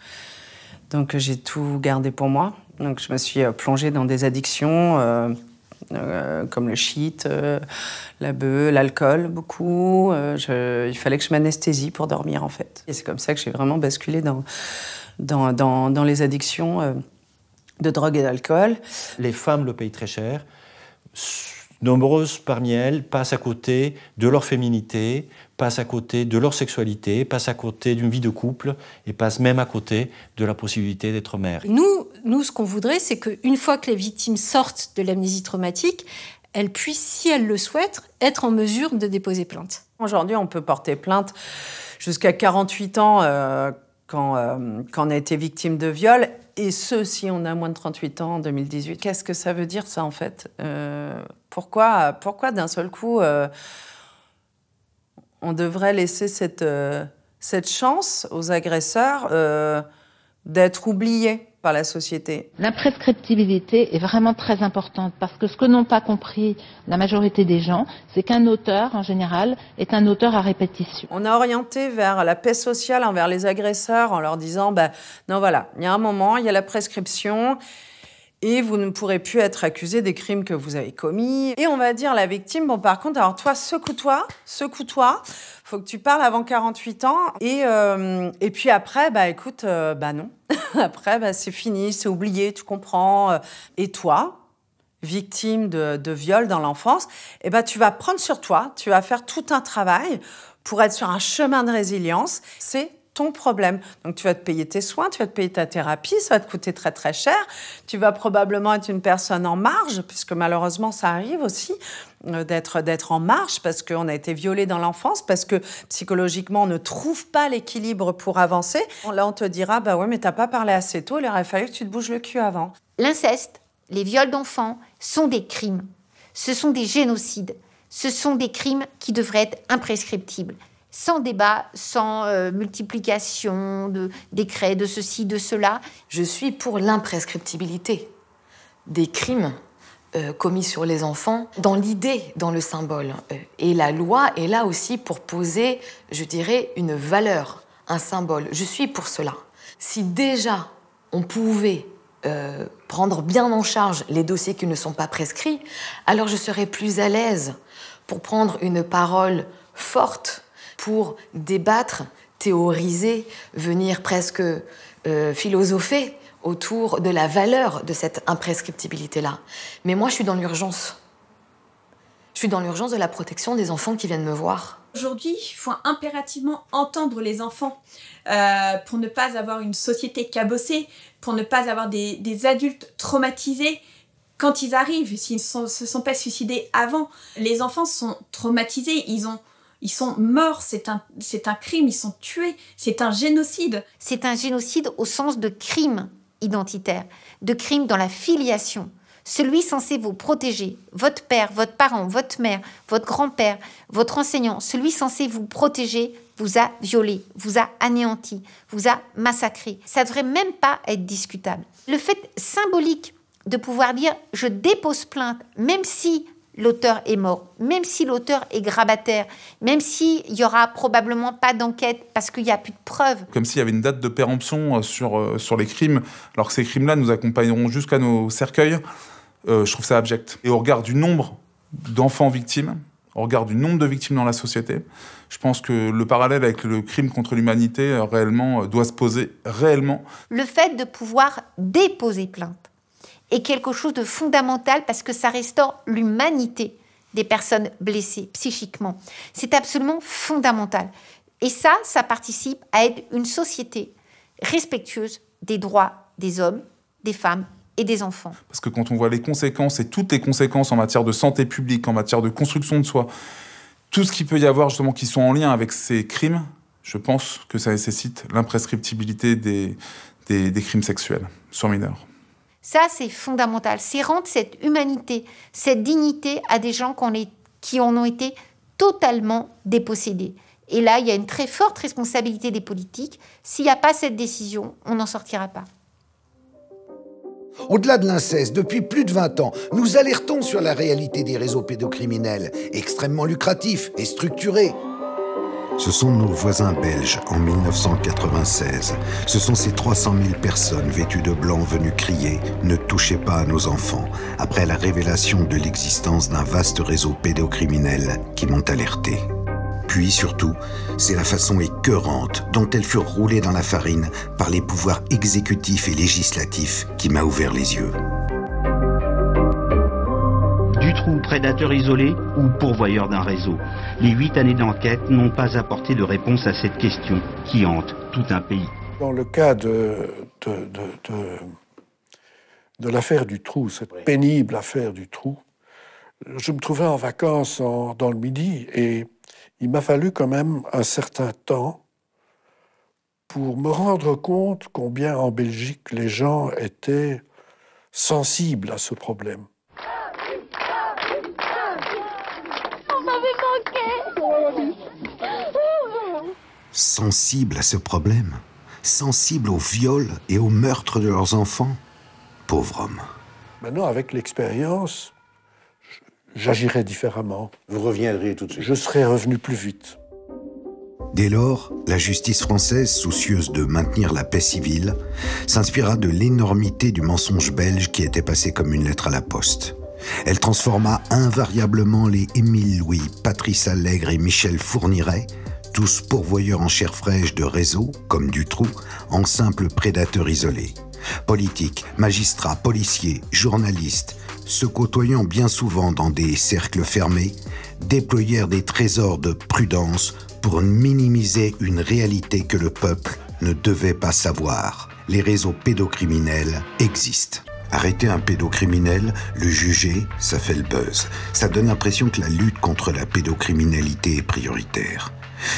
Donc j'ai tout gardé pour moi. Donc je me suis plongée dans des addictions comme le shit, la beuh, l'alcool, beaucoup. Il fallait que je m'anesthésie pour dormir en fait. Et c'est comme ça que j'ai vraiment basculé dans les addictions de drogue et d'alcool. Les femmes le payent très cher. Nombreuses parmi elles passent à côté de leur féminité, passent à côté de leur sexualité, passent à côté d'une vie de couple et passent même à côté de la possibilité d'être mère. Nous, ce qu'on voudrait, c'est qu'une fois que les victimes sortent de l'amnésie traumatique, elles puissent, si elles le souhaitent, être en mesure de déposer plainte. Aujourd'hui, on peut porter plainte jusqu'à 48 ans quand on a été victime de viol. Et ce, si on a moins de 38 ans en 2018, qu'est-ce que ça veut dire, ça, en fait Pourquoi d'un seul coup, on devrait laisser cette chance aux agresseurs d'être oubliés par la société? L'imprescriptibilité est vraiment très importante parce que ce que n'ont pas compris la majorité des gens, c'est qu'un auteur, en général, est un auteur à répétition. On a orienté vers la paix sociale envers les agresseurs en leur disant non, voilà, il y a un moment, il y a la prescription et vous ne pourrez plus être accusé des crimes que vous avez commis. Et on va dire à la victime, bon, par contre, alors toi, secoue-toi, faut que tu parles avant 48 ans. Et puis après, écoute, non. Après, c'est fini, c'est oublié, tu comprends. Et toi, victime de viol dans l'enfance, tu vas prendre sur toi, tu vas faire tout un travail pour être sur un chemin de résilience. C'est ton problème. Donc, tu vas te payer tes soins, tu vas te payer ta thérapie, ça va te coûter très, très cher. Tu vas probablement être une personne en marge, puisque malheureusement, ça arrive aussi d'être en marge parce qu'on a été violé dans l'enfance, parce que psychologiquement, on ne trouve pas l'équilibre pour avancer. Là, on te dira, ouais, mais t'as pas parlé assez tôt, il aurait fallu que tu te bouges le cul avant. L'inceste, les viols d'enfants sont des crimes. Ce sont des génocides. Ce sont des crimes qui devraient être imprescriptibles. Sans débat, sans multiplication de décrets, de ceci, de cela. Je suis pour l'imprescriptibilité. des crimes commis sur les enfants dans l'idée, dans le symbole. Et la loi est là aussi pour poser, je dirais, une valeur, un symbole. Je suis pour cela. Si déjà on pouvait prendre bien en charge les dossiers qui ne sont pas prescrits, alors je serais plus à l'aise pour prendre une parole forte, pour débattre, théoriser, venir presque philosopher autour de la valeur de cette imprescriptibilité-là. Mais moi, je suis dans l'urgence. Je suis dans l'urgence de la protection des enfants qui viennent me voir. Aujourd'hui, il faut impérativement entendre les enfants pour ne pas avoir une société cabossée, pour ne pas avoir des adultes traumatisés quand ils arrivent, s'ils ne se sont pas suicidés avant. Les enfants sont traumatisés, ils sont morts, c'est un crime, ils sont tués, c'est un génocide. C'est un génocide au sens de crime identitaire, de crime dans la filiation. Celui censé vous protéger, votre père, votre parent, votre mère, votre grand-père, votre enseignant, celui censé vous protéger vous a violé, vous a anéanti, vous a massacré. Ça ne devrait même pas être discutable. Le fait symbolique de pouvoir dire « je dépose plainte », même si l'auteur est mort, même si l'auteur est grabataire, même s'il n'y aura probablement pas d'enquête parce qu'il n'y a plus de preuves. Comme s'il y avait une date de péremption sur les crimes, alors que ces crimes-là nous accompagneront jusqu'à nos cercueils. Je trouve ça abject. Et au regard du nombre d'enfants victimes, au regard du nombre de victimes dans la société, je pense que le parallèle avec le crime contre l'humanité réellement doit se poser réellement. Le fait de pouvoir déposer plainte est quelque chose de fondamental parce que ça restaure l'humanité des personnes blessées psychiquement. C'est absolument fondamental. Et ça participe à être une société respectueuse des droits des hommes, des femmes et des enfants. Parce que quand on voit les conséquences et toutes les conséquences en matière de santé publique, en matière de construction de soi, tout ce qu'il peut y avoir justement qui sont en lien avec ces crimes, je pense que ça nécessite l'imprescriptibilité des crimes sexuels sur mineurs. Ça, c'est fondamental. C'est rendre cette humanité, cette dignité à des gens qui en ont été totalement dépossédés. Et là, il y a une très forte responsabilité des politiques. S'il n'y a pas cette décision, on n'en sortira pas. Au-delà de l'inceste, depuis plus de 20 ans, nous alertons sur la réalité des réseaux pédocriminels, extrêmement lucratifs et structurés. Ce sont nos voisins belges en 1996. Ce sont ces 300 000 personnes vêtues de blanc venues crier « Ne touchez pas à nos enfants » après la révélation de l'existence d'un vaste réseau pédocriminel qui m'ont alerté. Puis surtout, c'est la façon écœurante dont elles furent roulées dans la farine par les pouvoirs exécutifs et législatifs qui m'a ouvert les yeux. Dutroux, prédateur isolé ou pourvoyeur d'un réseau? Les 8 années d'enquête n'ont pas apporté de réponse à cette question qui hante tout un pays. Dans le cas de l'affaire Dutroux, cette pénible affaire Dutroux, je me trouvais en vacances dans le Midi et il m'a fallu quand même un certain temps pour me rendre compte combien en Belgique les gens étaient sensibles à ce problème. On m'avait manqué. Sensibles à ce problème, sensibles au viol et au meurtre de leurs enfants. Pauvre homme. Maintenant, avec l'expérience, j'agirais différemment. Vous reviendriez tout de suite. Je serais revenu plus vite. Dès lors, la justice française, soucieuse de maintenir la paix civile, s'inspira de l'énormité du mensonge belge qui était passé comme une lettre à la poste. Elle transforma invariablement les Émile Louis, Patrice Allègre et Michel Fourniret, tous pourvoyeurs en chair fraîche de réseaux, comme Dutroux, en simples prédateurs isolés. Politiques, magistrats, policiers, journalistes, se côtoyant bien souvent dans des cercles fermés, déployèrent des trésors de prudence pour minimiser une réalité que le peuple ne devait pas savoir. Les réseaux pédocriminels existent. Arrêter un pédocriminel, le juger, ça fait le buzz. Ça donne l'impression que la lutte contre la pédocriminalité est prioritaire.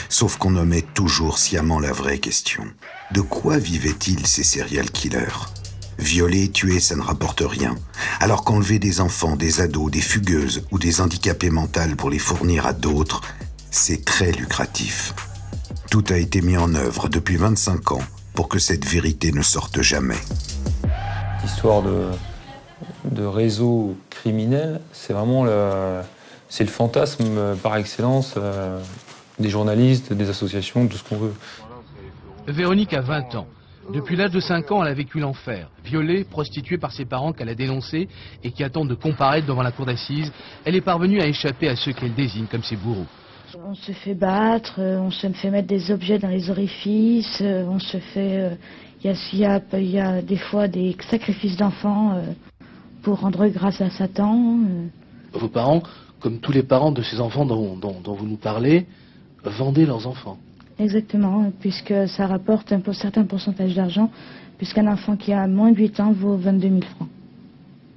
Sauf qu'on omet toujours sciemment la vraie question. De quoi vivaient-ils ces serial killers ? Violer, tuer, ça ne rapporte rien. Alors qu'enlever des enfants, des ados, des fugueuses ou des handicapés mentaux pour les fournir à d'autres, c'est très lucratif. Tout a été mis en œuvre depuis 25 ans pour que cette vérité ne sorte jamais. L'histoire de réseaux criminels, c'est vraiment le fantasme par excellence des journalistes, des associations, de tout ce qu'on veut. Véronique a 20 ans. Depuis l'âge de 5 ans, elle a vécu l'enfer. Violée, prostituée par ses parents qu'elle a dénoncés et qui attendent de comparaître devant la cour d'assises, elle est parvenue à échapper à ceux qu'elle désigne comme ses bourreaux. On se fait battre, on se fait mettre des objets dans les orifices, on se fait... Il y a des fois des sacrifices d'enfants pour rendre grâce à Satan. Vos parents, comme tous les parents de ces enfants dont vous nous parlez, vendaient leurs enfants. Exactement, puisque ça rapporte un certain pourcentage d'argent, puisqu'un enfant qui a moins de 8 ans vaut 22 000 francs.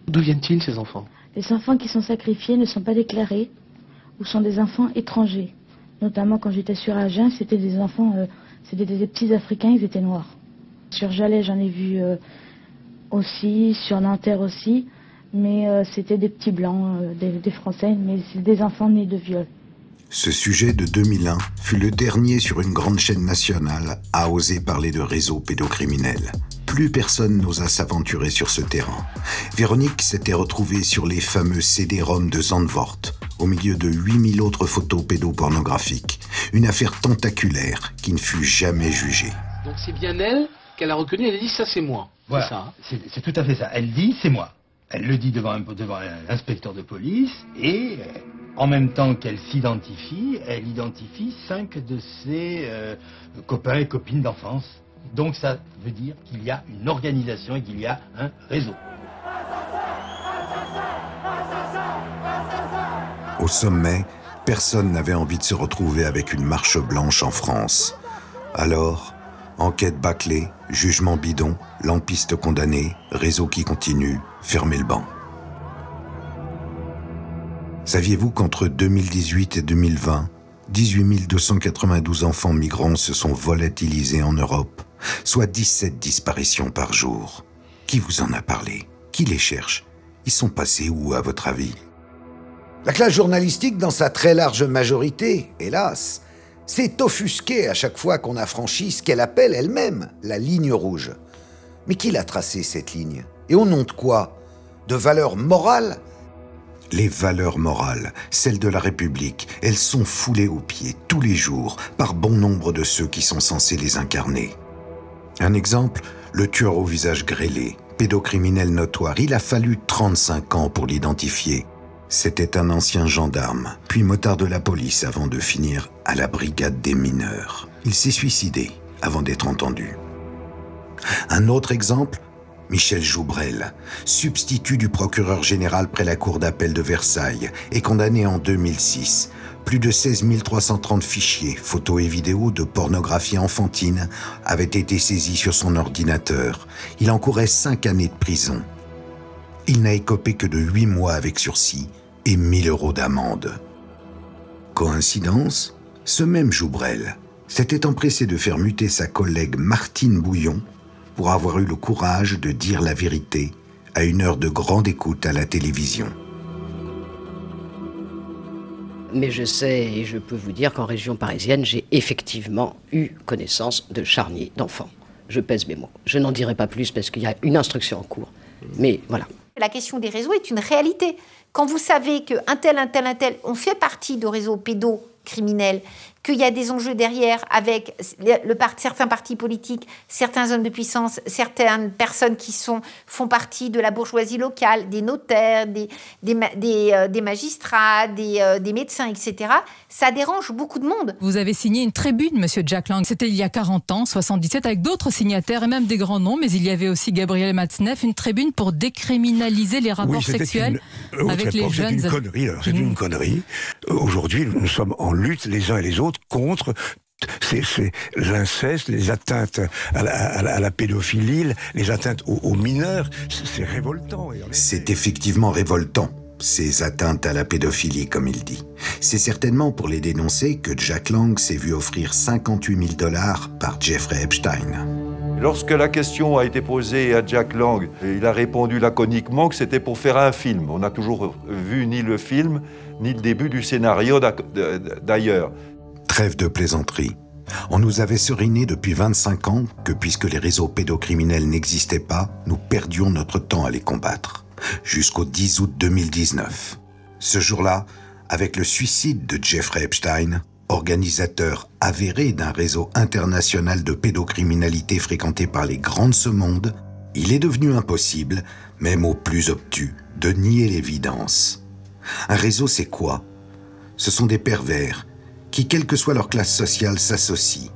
D'où viennent-ils ces enfants? Les enfants qui sont sacrifiés ne sont pas déclarés ou sont des enfants étrangers. Notamment quand j'étais sur Agen, c'était des enfants, c'était des petits Africains, ils étaient noirs. Sur Jalais, j'en ai vu aussi, sur Nanterre aussi, mais c'était des petits blancs, des Français, mais c'est des enfants nés de viol. Ce sujet de 2001 fut le dernier sur une grande chaîne nationale à oser parler de réseaux pédocriminels. Plus personne n'osa s'aventurer sur ce terrain. Véronique s'était retrouvée sur les fameux CD-ROM de Zandvoort, au milieu de 8000 autres photos pédopornographiques. Une affaire tentaculaire qui ne fut jamais jugée. Donc c'est bien elle qu'elle a reconnu, elle a dit ça c'est moi. Voilà, c'est ça, hein. C'est tout à fait ça. Elle dit c'est moi. Elle le dit devant un inspecteur de police et en même temps qu'elle s'identifie, elle identifie 5 de ses copains et copines d'enfance. Donc ça veut dire qu'il y a une organisation et qu'il y a un réseau. Au sommet, personne n'avait envie de se retrouver avec une marche blanche en France. Alors, enquête bâclée, jugement bidon, lampiste condamné, réseau qui continue, fermez le banc. Saviez-vous qu'entre 2018 et 2020, 18 292 enfants migrants se sont volatilisés en Europe, soit 17 disparitions par jour? Qui vous en a parlé? Qui les cherche? Ils sont passés où, à votre avis? La classe journalistique, dans sa très large majorité, hélas, s'est offusquée à chaque fois qu'on a franchi ce qu'elle appelle elle-même la ligne rouge. Mais qui l'a tracée, cette ligne? Et au nom de quoi? De valeurs morales? Les valeurs morales, celles de la République, elles sont foulées aux pieds tous les jours par bon nombre de ceux qui sont censés les incarner. Un exemple, le tueur au visage grêlé, pédocriminel notoire, il a fallu 35 ans pour l'identifier. C'était un ancien gendarme, puis motard de la police avant de finir à la brigade des mineurs. Il s'est suicidé avant d'être entendu. Un autre exemple, Michel Joubrel, substitut du procureur général près la cour d'appel de Versailles, est condamné en 2006. Plus de 16 330 fichiers, photos et vidéos de pornographie enfantine avaient été saisis sur son ordinateur. Il encourait 5 années de prison. Il n'a écopé que de 8 mois avec sursis et 1 000 € d'amende. Coïncidence? Ce même Joubrel s'était empressé de faire muter sa collègue Martine Bouillon pour avoir eu le courage de dire la vérité à une heure de grande écoute à la télévision. Mais je sais et je peux vous dire qu'en région parisienne, j'ai effectivement eu connaissance de charniers d'enfants. Je pèse mes mots. Je n'en dirai pas plus parce qu'il y a une instruction en cours. Mais voilà. La question des réseaux est une réalité. Quand vous savez qu'un tel, on fait partie de réseaux pédocriminels, qu'il y a des enjeux derrière avec certains partis politiques, certains hommes de puissance, certaines personnes qui font partie de la bourgeoisie locale, des notaires, des magistrats, des médecins, etc., ça dérange beaucoup de monde. Vous avez signé une tribune, Monsieur Jack Lang. C'était il y a 40 ans, 77, avec d'autres signataires et même des grands noms, mais il y avait aussi Gabriel Matzneff, une tribune pour décriminaliser les rapports sexuels avec les jeunes. C'est une connerie. Aujourd'hui, nous sommes en lutte les uns et les autres contre l'inceste, les atteintes à la pédophilie, les atteintes aux mineurs. C'est révoltant. C'est effectivement révoltant, ces atteintes à la pédophilie, comme il dit. C'est certainement pour les dénoncer que Jack Lang s'est vu offrir 58 000 $ par Jeffrey Epstein. Lorsque la question a été posée à Jack Lang, il a répondu laconiquement que c'était pour faire un film. On n'a toujours vu ni le film, ni le début du scénario d'ailleurs. Trêve de plaisanterie. On nous avait seriné depuis 25 ans que puisque les réseaux pédocriminels n'existaient pas, nous perdions notre temps à les combattre. jusqu'au 10 août 2019. Ce jour-là, avec le suicide de Jeffrey Epstein, organisateur avéré d'un réseau international de pédocriminalité fréquenté par les grands de ce monde, il est devenu impossible, même aux plus obtus, de nier l'évidence. Un réseau, c'est quoi? Ce sont des pervers qui, quelle que soit leur classe sociale, s'associent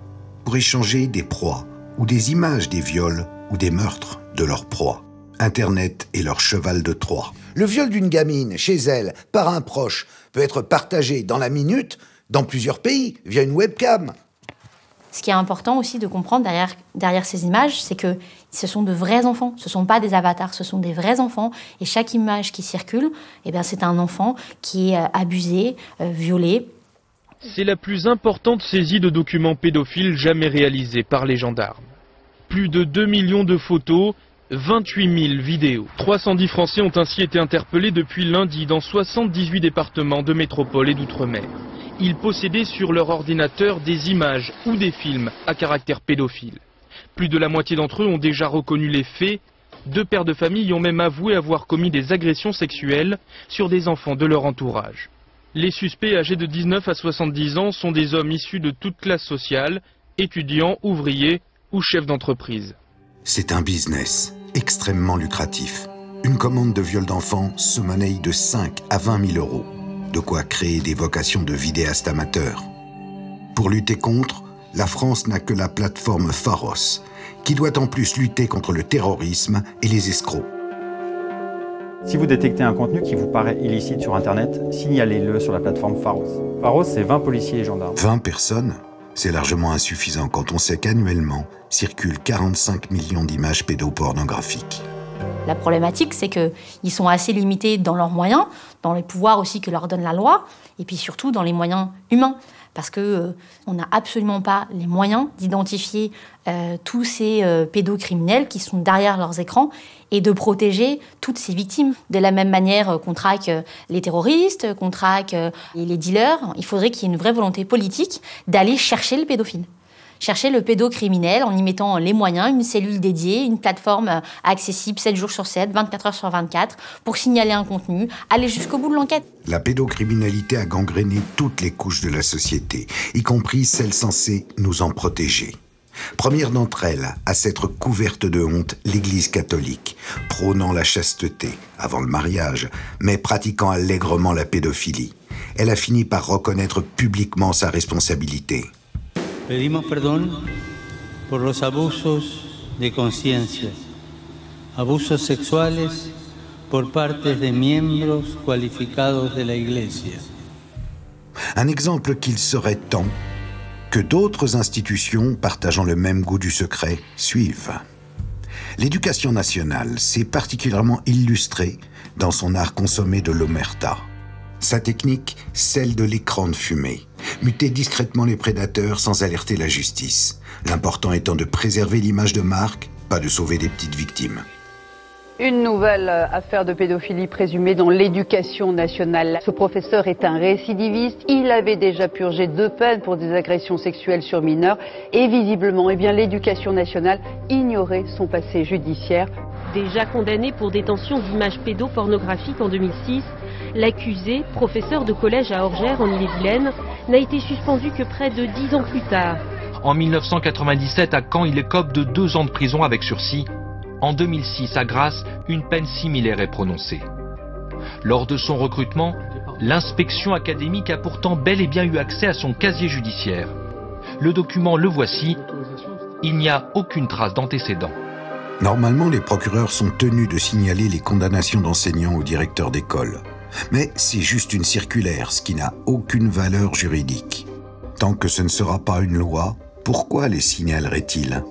pour échanger des proies ou des images des viols ou des meurtres de leurs proies. Internet est leur cheval de Troie. Le viol d'une gamine, chez elle, par un proche, peut être partagé dans la minute, dans plusieurs pays, via une webcam. Ce qui est important aussi de comprendre derrière ces images, c'est que ce sont de vrais enfants. Ce ne sont pas des avatars, ce sont des vrais enfants. Et chaque image qui circule, eh bien, c'est un enfant qui est abusé, violé. C'est la plus importante saisie de documents pédophiles jamais réalisée par les gendarmes. Plus de 2 millions de photos, 28 000 vidéos. 310 Français ont ainsi été interpellés depuis lundi dans 78 départements de métropole et d'outre-mer. Ils possédaient sur leur ordinateur des images ou des films à caractère pédophile. Plus de la moitié d'entre eux ont déjà reconnu les faits. 2 pères de famille ont même avoué avoir commis des agressions sexuelles sur des enfants de leur entourage. Les suspects âgés de 19 à 70 ans sont des hommes issus de toutes classes sociales, étudiants, ouvriers ou chefs d'entreprise. C'est un business extrêmement lucratif. Une commande de viol d'enfant se monnaie de 5 à 20 000 euros. De quoi créer des vocations de vidéastes amateurs. Pour lutter contre, la France n'a que la plateforme Pharos, qui doit en plus lutter contre le terrorisme et les escrocs. Si vous détectez un contenu qui vous paraît illicite sur Internet, signalez-le sur la plateforme Pharos. Pharos, c'est 20 policiers et gendarmes. 20 personnes? C'est largement insuffisant quand on sait qu'annuellement circulent 45 millions d'images pédopornographiques. La problématique, c'est qu'ils sont assez limités dans leurs moyens, dans les pouvoirs aussi que leur donne la loi, et puis surtout dans les moyens humains. Parce qu'on n'a absolument pas les moyens d'identifier tous ces pédocriminels qui sont derrière leurs écrans et de protéger toutes ces victimes. De la même manière qu'on traque les terroristes, qu'on traque les dealers, il faudrait qu'il y ait une vraie volonté politique d'aller chercher le pédophile. Chercher le pédocriminel en y mettant les moyens, une cellule dédiée, une plateforme accessible 7 jours sur 7, 24 heures sur 24, pour signaler un contenu, aller jusqu'au bout de l'enquête. La pédocriminalité a gangréné toutes les couches de la société, y compris celles censées nous en protéger. Première d'entre elles à s'être couverte de honte, l'Église catholique, prônant la chasteté avant le mariage, mais pratiquant allègrement la pédophilie. Elle a fini par reconnaître publiquement sa responsabilité. Pedimos perdón por los abusos de conciencia, abusos sexuales por parte de miembros cualificados de la Iglesia. Un exemple qu'il serait temps que d'autres institutions partageant le même goût du secret suivent. L'éducation nationale s'est particulièrement illustrée dans son art consommé de l'omerta. Sa technique, celle de l'écran de fumée. Muter discrètement les prédateurs sans alerter la justice. L'important étant de préserver l'image de marque, pas de sauver des petites victimes. Une nouvelle affaire de pédophilie présumée dans l'éducation nationale. Ce professeur est un récidiviste. Il avait déjà purgé 2 peines pour des agressions sexuelles sur mineurs. Et visiblement, l'éducation nationale ignorait son passé judiciaire. Déjà condamné pour détention d'images pédopornographiques en 2006, l'accusé, professeur de collège à Orgères en Ille-et-Vilaine, n'a été suspendu que près de 10 ans plus tard. En 1997, à Caen, il écope de 2 ans de prison avec sursis. En 2006, à Grasse, une peine similaire est prononcée. Lors de son recrutement, l'inspection académique a pourtant bel et bien eu accès à son casier judiciaire. Le document, le voici, il n'y a aucune trace d'antécédent. Normalement, les procureurs sont tenus de signaler les condamnations d'enseignants ou directeurs d'école. Mais c'est juste une circulaire, ce qui n'a aucune valeur juridique. Tant que ce ne sera pas une loi, pourquoi les signalerait-il ?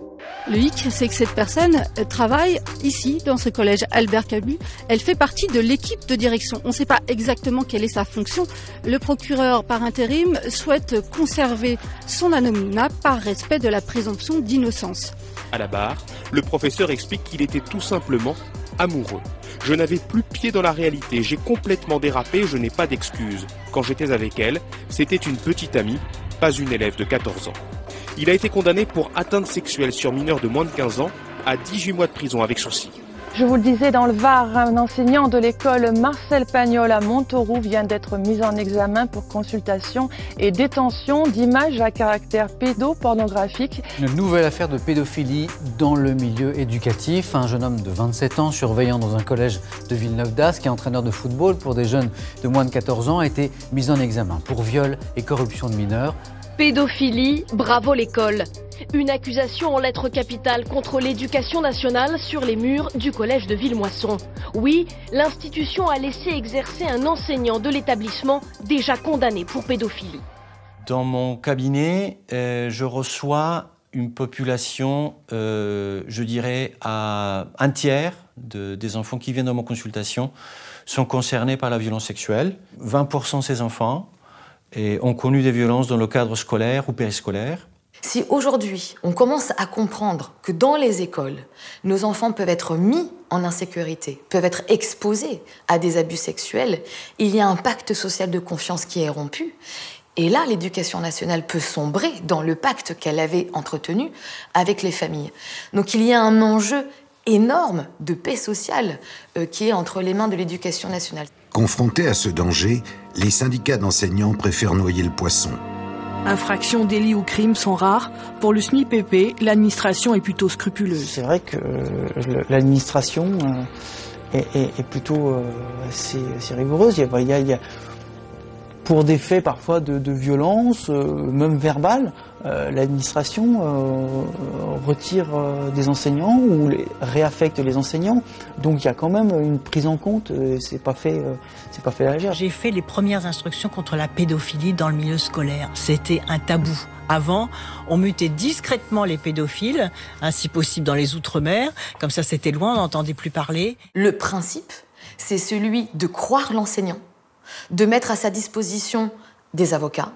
Le hic, c'est que cette personne travaille ici, dans ce collège Albert Camus. Elle fait partie de l'équipe de direction. On ne sait pas exactement quelle est sa fonction. Le procureur, par intérim, souhaite conserver son anonymat par respect de la présomption d'innocence. À la barre, le professeur explique qu'il était tout simplement amoureux. Je n'avais plus pied dans la réalité, j'ai complètement dérapé, je n'ai pas d'excuses. Quand j'étais avec elle, c'était une petite amie, pas une élève de 14 ans. Il a été condamné pour atteinte sexuelle sur mineurs de moins de 15 ans à 18 mois de prison avec sursis. Je vous le disais, dans le Var, un enseignant de l'école Marcel Pagnol à Montauroux vient d'être mis en examen pour consultation et détention d'images à caractère pédopornographique. Une nouvelle affaire de pédophilie dans le milieu éducatif. Un jeune homme de 27 ans, surveillant dans un collège de Villeneuve-d'Ascq, qui est entraîneur de football pour des jeunes de moins de 14 ans, a été mis en examen pour viol et corruption de mineurs. Pédophilie, bravo l'école. Une accusation en lettres capitales contre l'éducation nationale sur les murs du collège de Villemoisson. Oui, l'institution a laissé exercer un enseignant de l'établissement déjà condamné pour pédophilie. Dans mon cabinet, je reçois une population, je dirais, à un tiers des enfants qui viennent dans mon consultation sont concernés par la violence sexuelle. 20% de ces enfants ont connu des violences dans le cadre scolaire ou périscolaire. Si aujourd'hui, on commence à comprendre que dans les écoles, nos enfants peuvent être mis en insécurité, peuvent être exposés à des abus sexuels, il y a un pacte social de confiance qui est rompu. Et là, l'éducation nationale peut sombrer dans le pacte qu'elle avait entretenu avec les familles. Donc il y a un enjeu énorme de paix sociale qui est entre les mains de l'éducation nationale. Confrontés à ce danger, les syndicats d'enseignants préfèrent noyer le poisson. Infractions, délits ou crimes sont rares. Pour le SNIPP, l'administration est plutôt scrupuleuse. C'est vrai que l'administration est plutôt assez rigoureuse. Il y a pour des faits parfois de violence, même verbale, l'administration retire des enseignants ou réaffecte les enseignants. Donc il y a quand même une prise en compte, c'est pas fait à la légère. J'ai fait les premières instructions contre la pédophilie dans le milieu scolaire. C'était un tabou. Avant, on mutait discrètement les pédophiles, si possible dans les Outre-mer. Comme ça, c'était loin, on n'entendait plus parler. Le principe, c'est celui de croire l'enseignant, de mettre à sa disposition des avocats,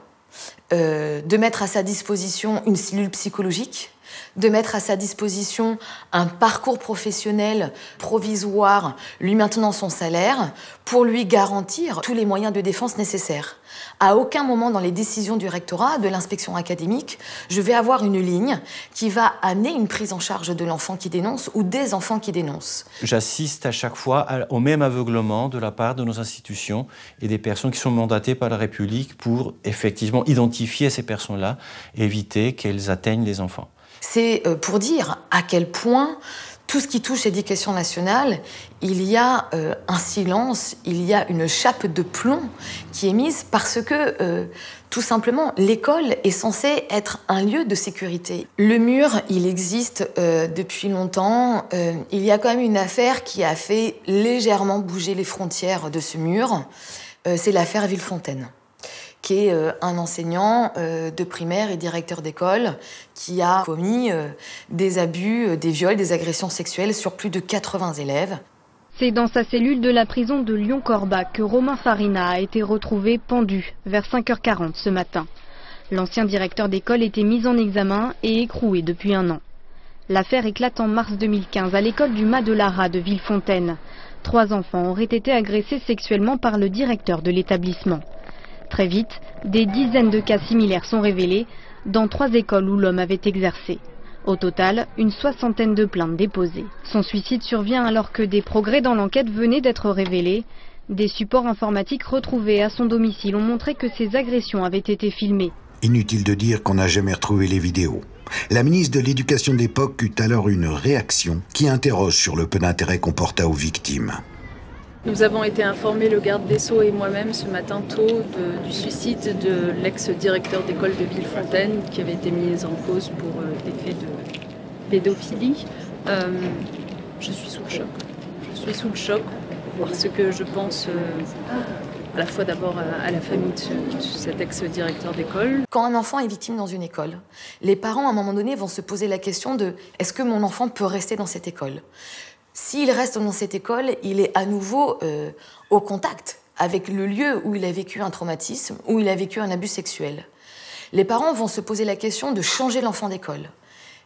de mettre à sa disposition une cellule psychologique, de mettre à sa disposition un parcours professionnel provisoire, lui maintenant son salaire, pour lui garantir tous les moyens de défense nécessaires. À aucun moment dans les décisions du rectorat, de l'inspection académique, je vais avoir une ligne qui va amener une prise en charge de l'enfant qui dénonce ou des enfants qui dénoncent. J'assiste à chaque fois au même aveuglement de la part de nos institutions et des personnes qui sont mandatées par la République pour effectivement identifier ces personnes-là et éviter qu'elles atteignent les enfants. C'est pour dire à quel point tout ce qui touche l'éducation nationale, il y a un silence, il y a une chape de plomb qui est mise parce que, tout simplement, l'école est censée être un lieu de sécurité. Le mur, il existe depuis longtemps. Il y a quand même une affaire qui a fait légèrement bouger les frontières de ce mur. C'est l'affaire Villefontaine, qui est un enseignant de primaire et directeur d'école qui a commis des abus, des viols, des agressions sexuelles sur plus de 80 élèves. C'est dans sa cellule de la prison de Lyon-Corba que Romain Farina a été retrouvé pendu vers 5h40 ce matin. L'ancien directeur d'école était mis en examen et écroué depuis 1 an. L'affaire éclate en mars 2015 à l'école du Mas de Lara de Villefontaine. 3 enfants auraient été agressés sexuellement par le directeur de l'établissement. Très vite, des dizaines de cas similaires sont révélés dans 3 écoles où l'homme avait exercé. Au total, une 60aine de plaintes déposées. Son suicide survient alors que des progrès dans l'enquête venaient d'être révélés. Des supports informatiques retrouvés à son domicile ont montré que ces agressions avaient été filmées. Inutile de dire qu'on n'a jamais retrouvé les vidéos. La ministre de l'Éducation de l'époque eut alors une réaction qui interroge sur le peu d'intérêt qu'on porta aux victimes. Nous avons été informés, le garde des Sceaux et moi-même, ce matin tôt, du suicide de l'ex-directeur d'école de Villefontaine qui avait été mis en cause pour des faits de pédophilie. Je suis sous le choc. Je suis sous le choc parce que je pense à la fois d'abord à la famille de cet ex-directeur d'école. Quand un enfant est victime dans une école, les parents, à un moment donné, vont se poser la question de « est-ce que mon enfant peut rester dans cette école ?» S'il reste dans cette école, il est à nouveau au contact avec le lieu où il a vécu un traumatisme, où il a vécu un abus sexuel. Les parents vont se poser la question de changer l'enfant d'école.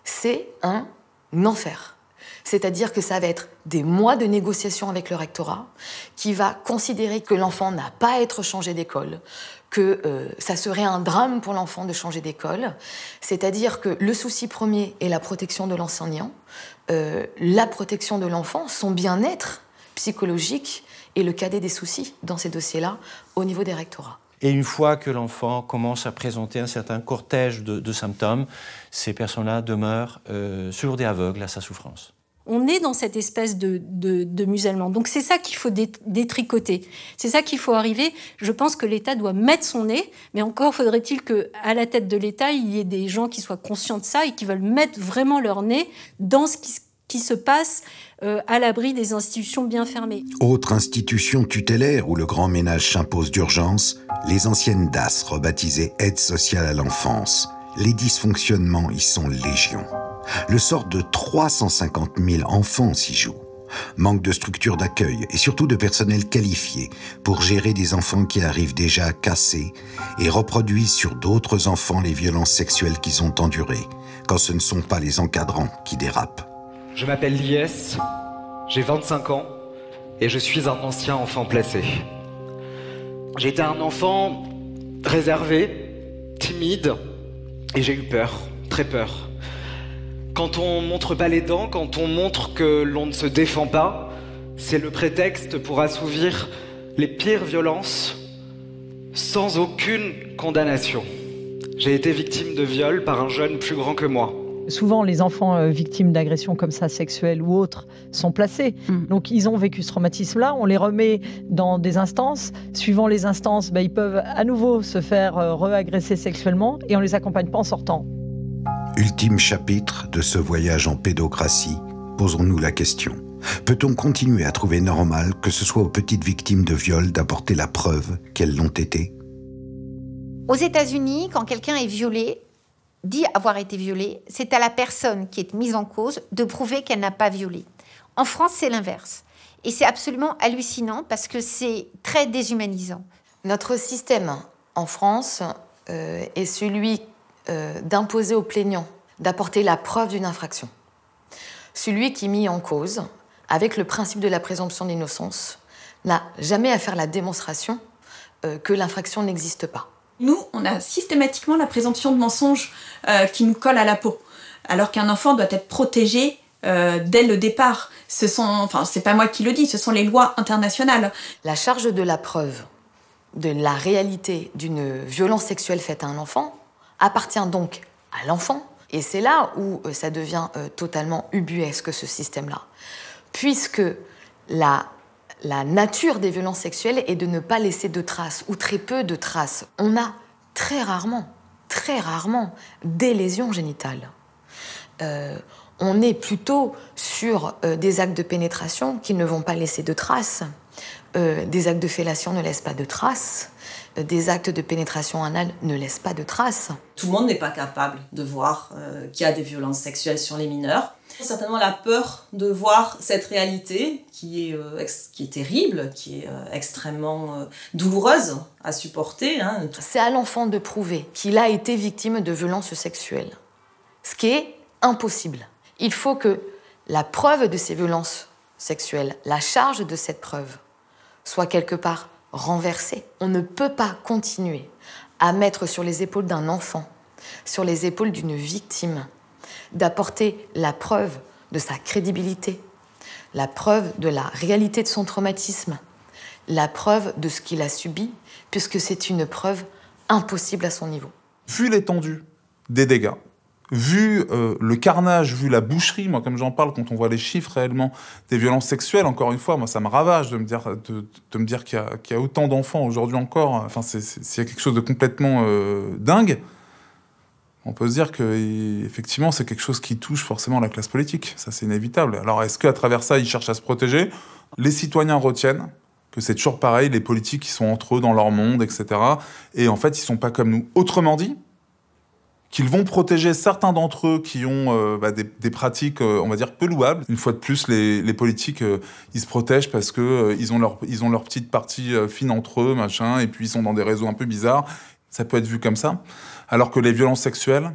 C'est un enfer. C'est-à-dire que ça va être des mois de négociations avec le rectorat qui va considérer que l'enfant n'a pas à être changé d'école, que ça serait un drame pour l'enfant de changer d'école. C'est-à-dire que le souci premier est la protection de l'enseignant, la protection de l'enfant, son bien-être psychologique et le cadet des soucis dans ces dossiers-là au niveau des rectorats. Et une fois que l'enfant commence à présenter un certain cortège de symptômes, ces personnes-là demeurent sourdes et aveugles à sa souffrance. On est dans cette espèce de musellement. Donc c'est ça qu'il faut détricoter. C'est ça qu'il faut arriver. Je pense que l'État doit mettre son nez, mais encore faudrait-il qu'à la tête de l'État, il y ait des gens qui soient conscients de ça et qui veulent mettre vraiment leur nez dans ce qui se passe à l'abri des institutions bien fermées. Autre institution tutélaire où le grand ménage s'impose d'urgence, les anciennes DAS, rebaptisées Aide sociale à l'enfance. Les dysfonctionnements y sont légion. Le sort de 350 000 enfants s'y joue. Manque de structures d'accueil et surtout de personnel qualifié pour gérer des enfants qui arrivent déjà cassés et reproduisent sur d'autres enfants les violences sexuelles qu'ils ont endurées, quand ce ne sont pas les encadrants qui dérapent. Je m'appelle Lies, j'ai 25 ans et je suis un ancien enfant placé. J'étais un enfant réservé, timide et j'ai eu peur, très peur. Quand on montre pas les dents, quand on montre que l'on ne se défend pas, c'est le prétexte pour assouvir les pires violences sans aucune condamnation. J'ai été victime de viol par un jeune plus grand que moi. Souvent, les enfants victimes d'agressions comme ça, sexuelles ou autres, sont placés. Donc, ils ont vécu ce traumatisme-là. On les remet dans des instances. Suivant les instances, ils peuvent à nouveau se faire re-agresser sexuellement et on les accompagne pas en sortant. Ultime chapitre de ce voyage en pédocratie, posons-nous la question. Peut-on continuer à trouver normal que ce soit aux petites victimes de viol d'apporter la preuve qu'elles l'ont été ? Aux États-Unis, quand quelqu'un est violé, dit avoir été violé, c'est à la personne qui est mise en cause de prouver qu'elle n'a pas violé. En France, c'est l'inverse. Et c'est absolument hallucinant parce que c'est très déshumanisant. Notre système en France est celui d'imposer au plaignant d'apporter la preuve d'une infraction. Celui qui est mis en cause, avec le principe de la présomption d'innocence, n'a jamais à faire la démonstration que l'infraction n'existe pas. Nous, on a systématiquement la présomption de mensonge qui nous colle à la peau, alors qu'un enfant doit être protégé dès le départ. C'est pas moi qui le dis, ce sont les lois internationales. La charge de la preuve de la réalité d'une violence sexuelle faite à un enfant appartient donc à l'enfant. Et c'est là où ça devient totalement ubuesque, ce système-là. Puisque la nature des violences sexuelles est de ne pas laisser de traces, ou très peu de traces. On a très rarement, des lésions génitales. On est plutôt sur des actes de pénétration qui ne vont pas laisser de traces. Des actes de fellation ne laissent pas de traces. Des actes de pénétration anale ne laissent pas de traces. Tout le monde n'est pas capable de voir qu'il y a des violences sexuelles sur les mineurs. Certainement la peur de voir cette réalité qui est terrible, qui est extrêmement douloureuse à supporter. C'est à l'enfant de prouver qu'il a été victime de violences sexuelles, ce qui est impossible. Il faut que la preuve de ces violences sexuelles, la charge de cette preuve, soit quelque part renversée. On ne peut pas continuer à mettre sur les épaules d'un enfant, sur les épaules d'une victime, d'apporter la preuve de sa crédibilité, la preuve de la réalité de son traumatisme, la preuve de ce qu'il a subi, puisque c'est une preuve impossible à son niveau. Vu l'étendue des dégâts, vu le carnage, vu la boucherie, moi comme j'en parle, quand on voit les chiffres réellement des violences sexuelles, encore une fois, moi ça me ravage de me dire qu'il y a autant d'enfants aujourd'hui encore, enfin s'il y a quelque chose de complètement dingue, on peut se dire qu'effectivement c'est quelque chose qui touche forcément la classe politique, ça c'est inévitable. Alors est-ce qu'à travers ça ils cherchent à se protéger ? Les citoyens retiennent que c'est toujours pareil, les politiques ils sont entre eux dans leur monde, etc. Et en fait ils sont pas comme nous. Autrement dit, qu'ils vont protéger certains d'entre eux qui ont des pratiques, on va dire, peu louables. Une fois de plus, les politiques, ils se protègent parce que ils ont leur petite partie fine entre eux, machin, et puis ils sont dans des réseaux un peu bizarres. Ça peut être vu comme ça. Alors que les violences sexuelles,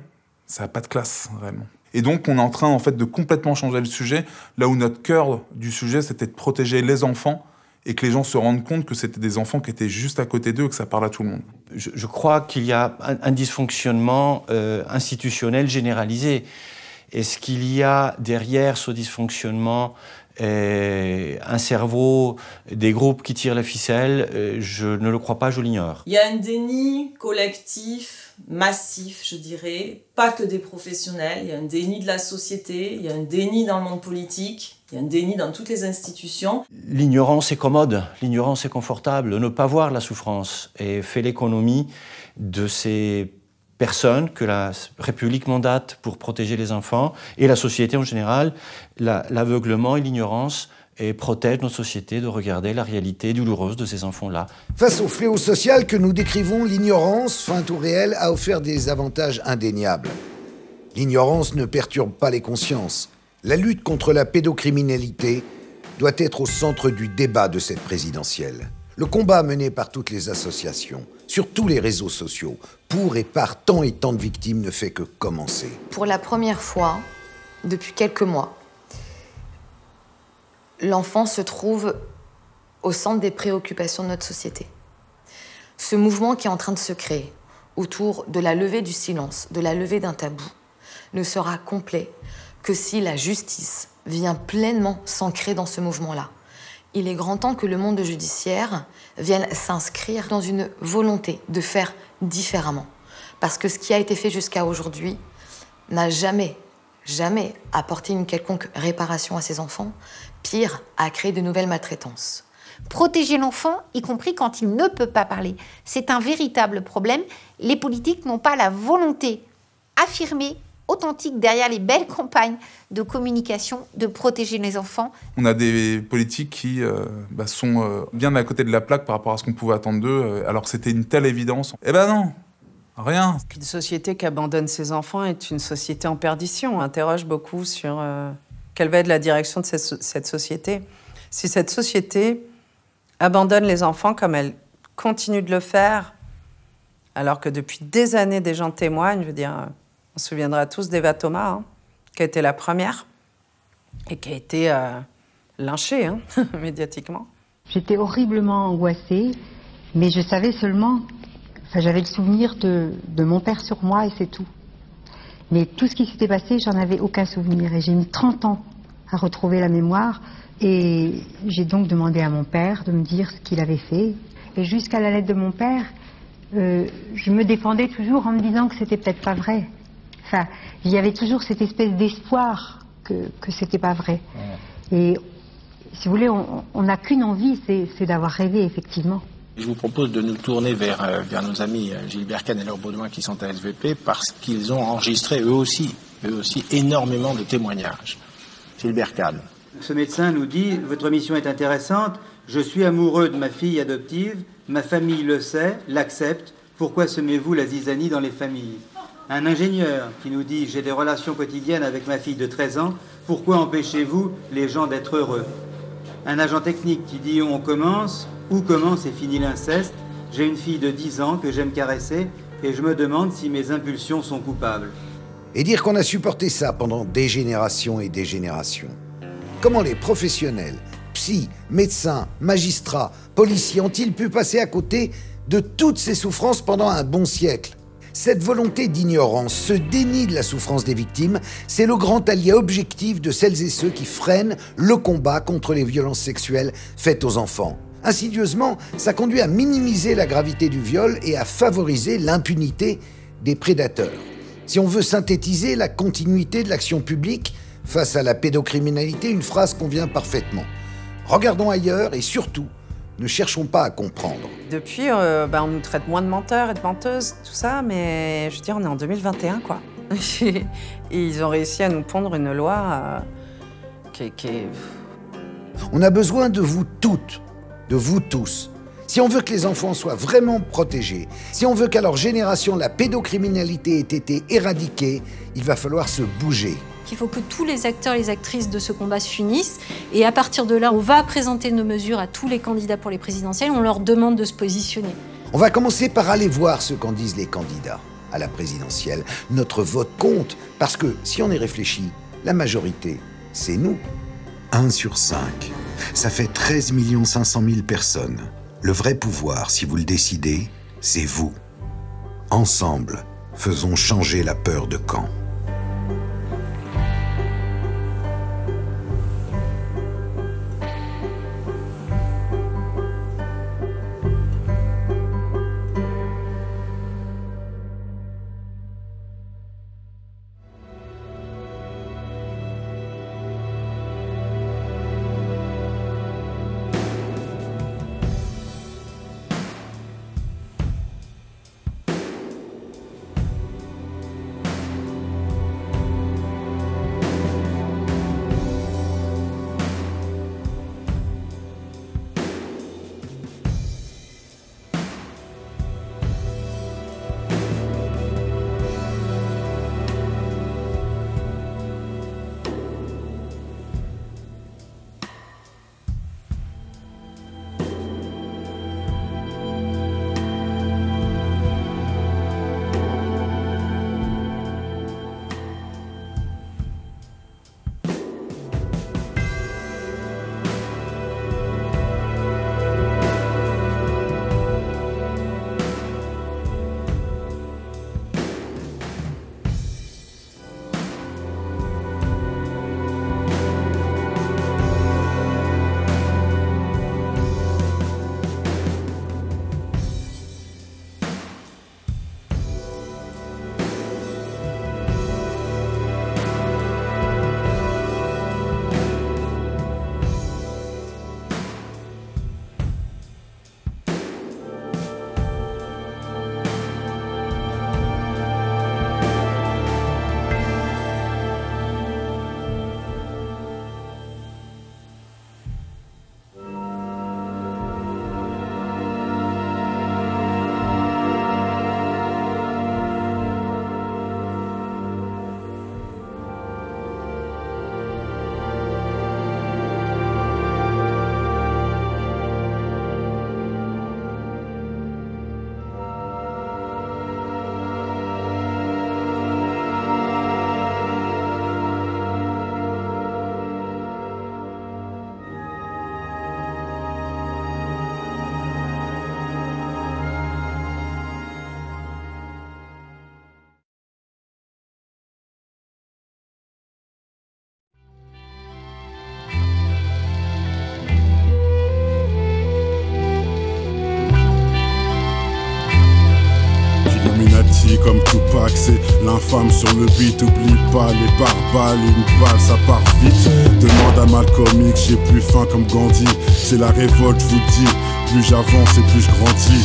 ça n'a pas de classe, réellement. Et donc, on est en train, en fait, de complètement changer le sujet, là où notre cœur du sujet, c'était de protéger les enfants et que les gens se rendent compte que c'était des enfants qui étaient juste à côté d'eux et que ça parle à tout le monde. Je crois qu'il y a un dysfonctionnement institutionnel généralisé. Est-ce qu'il y a derrière ce dysfonctionnement un cerveau, des groupes qui tirent la ficelle? Je ne le crois pas, je l'ignore. Il y a un déni collectif, massif, je dirais, pas que des professionnels. Il y a un déni de la société, il y a un déni dans le monde politique, il y a un déni dans toutes les institutions. L'ignorance est commode, l'ignorance est confortable. Ne pas voir la souffrance et fait l'économie de ces personnes que la République mandate pour protéger les enfants et la société en général, l'aveuglement et l'ignorance et protègent notre société de regarder la réalité douloureuse de ces enfants-là. Face au fléau social que nous décrivons, l'ignorance, feinte ou réelle, a offert des avantages indéniables. L'ignorance ne perturbe pas les consciences. La lutte contre la pédocriminalité doit être au centre du débat de cette présidentielle. Le combat mené par toutes les associations, sur tous les réseaux sociaux, pour et par tant et tant de victimes ne fait que commencer. Pour la première fois, depuis quelques mois, l'enfant se trouve au centre des préoccupations de notre société. Ce mouvement qui est en train de se créer autour de la levée du silence, de la levée d'un tabou, ne sera complet que si la justice vient pleinement s'ancrer dans ce mouvement-là. Il est grand temps que le monde judiciaire vienne s'inscrire dans une volonté de faire différemment. Parce que ce qui a été fait jusqu'à aujourd'hui n'a jamais apporté une quelconque réparation à ces enfants. Pire, a créé de nouvelles maltraitances. Protéger l'enfant, y compris quand il ne peut pas parler, c'est un véritable problème. Les politiques n'ont pas la volonté affirmée, authentique, derrière les belles campagnes de communication, de protéger les enfants. On a des politiques qui sont bien à côté de la plaque par rapport à ce qu'on pouvait attendre d'eux, alors que c'était une telle évidence. Eh ben non, rien. Une société qui abandonne ses enfants est une société en perdition. On interroge beaucoup sur quelle va être la direction de cette société. Si cette société abandonne les enfants comme elle continue de le faire, alors que depuis des années, des gens témoignent, je veux dire... On se souviendra tous d'Eva Thomas, qui a été la première et qui a été lynchée médiatiquement. J'étais horriblement angoissée, mais je savais seulement... j'avais le souvenir de mon père sur moi et c'est tout. Mais tout ce qui s'était passé, j'en avais aucun souvenir. Et j'ai mis 30 ans à retrouver la mémoire. Et j'ai donc demandé à mon père de me dire ce qu'il avait fait. Et jusqu'à la lettre de mon père, je me défendais toujours en me disant que c'était peut-être pas vrai. Enfin, il y avait toujours cette espèce d'espoir que c'était pas vrai. Et si vous voulez, on n'a qu'une envie, c'est d'avoir rêvé, effectivement. Je vous propose de nous tourner vers nos amis Gilbert Kahn et Laure Baudouin qui sont à SVP parce qu'ils ont enregistré eux aussi énormément de témoignages. Gilbert Kahn. Ce médecin nous dit « Votre mission est intéressante, je suis amoureux de ma fille adoptive, ma famille le sait, l'accepte, pourquoi semez-vous la zizanie dans les familles ?» Un ingénieur qui nous dit « J'ai des relations quotidiennes avec ma fille de 13 ans, pourquoi empêchez-vous les gens d'être heureux ?» Un agent technique qui dit « On commence, où commence et finit l'inceste, j'ai une fille de 10 ans que j'aime caresser et je me demande si mes impulsions sont coupables. » Et dire qu'on a supporté ça pendant des générations et des générations. Comment les professionnels, psy, médecins, magistrats, policiers ont-ils pu passer à côté de toutes ces souffrances pendant un bon siècle ? Cette volonté d'ignorance, ce déni de la souffrance des victimes, c'est le grand allié objectif de celles et ceux qui freinent le combat contre les violences sexuelles faites aux enfants. Insidieusement, ça conduit à minimiser la gravité du viol et à favoriser l'impunité des prédateurs. Si on veut synthétiser la continuité de l'action publique face à la pédocriminalité, une phrase convient parfaitement. Regardons ailleurs et surtout, ne cherchons pas à comprendre. Depuis, on nous traite moins de menteurs et de menteuses, tout ça, mais je veux dire, on est en 2021, quoi. Et ils ont réussi à nous pondre une loi qui est... On a besoin de vous toutes, de vous tous. Si on veut que les enfants soient vraiment protégés, si on veut qu'à leur génération, la pédocriminalité ait été éradiquée, il va falloir se bouger. Il faut que tous les acteurs et les actrices de ce combat s'unissent. Et à partir de là, on va présenter nos mesures à tous les candidats pour les présidentielles. On leur demande de se positionner. On va commencer par aller voir ce qu'en disent les candidats. à la présidentielle. Notre vote compte, parce que si on y réfléchit, la majorité, c'est nous. 1 sur 5. Ça fait 13 500 000 personnes. Le vrai pouvoir, si vous le décidez, c'est vous. Ensemble, faisons changer la peur de camp. Comme Tupac, c'est l'infâme sur le beat. Oublie pas les barbales, une balle ça part vite. Demande à Malcolm X, j'ai plus faim comme Gandhi. C'est la révolte, je vous le dis. Plus j'avance et plus je grandis.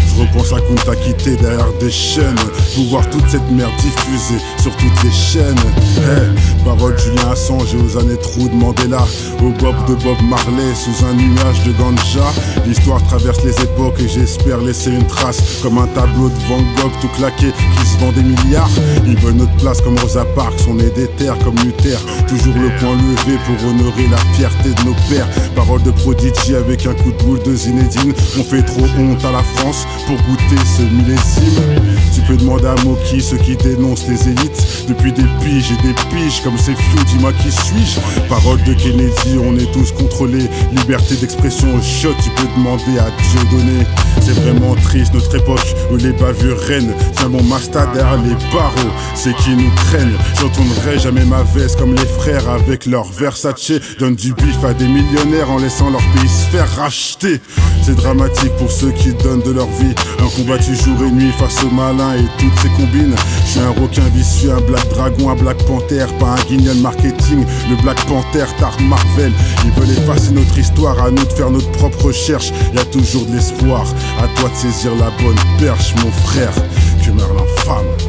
Je repense à Kunta Kinte derrière des chaînes. Pour voir toute cette merde diffusée sur toutes les chaînes. Hey, parole Julien Assange et aux années trous de Mandela. Au Bob de Bob Marley sous un nuage de ganja. L'histoire traverse les époques et j'espère laisser une trace. Comme un tableau de Van Gogh tout claqué qui se vend des milliards. Ils veulent notre place comme Rosa Parks, on est des terres comme Luther. Toujours le point levé pour honorer la fierté de nos pères. Parole de Prodigy avec un coup de boule de Zinedine. On fait trop honte à la France pour goûter ce millésime. Tu peux demander à Moki, ceux qui dénoncent les élites. Depuis des piges et des piges comme ces fious, dis-moi qui suis-je. Parole de Kennedy, on est tous contrôlés. Liberté d'expression au shot, tu peux demander à Dieudonné. C'est vraiment triste notre époque où les bavures règnent. Tiens mon mastad derrière les barreaux, c'est qui nous craignent. J'entendrai jamais ma veste comme les frères avec leur Versace. Donne du bif à des millionnaires en laissant leur pays se faire racheter. C'est dramatique pour ceux qui donnent de leur vie. Un combattu jour et nuit face aux malins et toutes ces combines. Je suis un requin vicieux, un Black Dragon, un Black Panther. Pas un guignol marketing, le Black Panther Dark Marvel. Ils veulent effacer notre histoire, à nous de faire notre propre recherche. Y'a toujours de l'espoir, à toi de saisir la bonne perche mon frère. Que meurt l'infâme.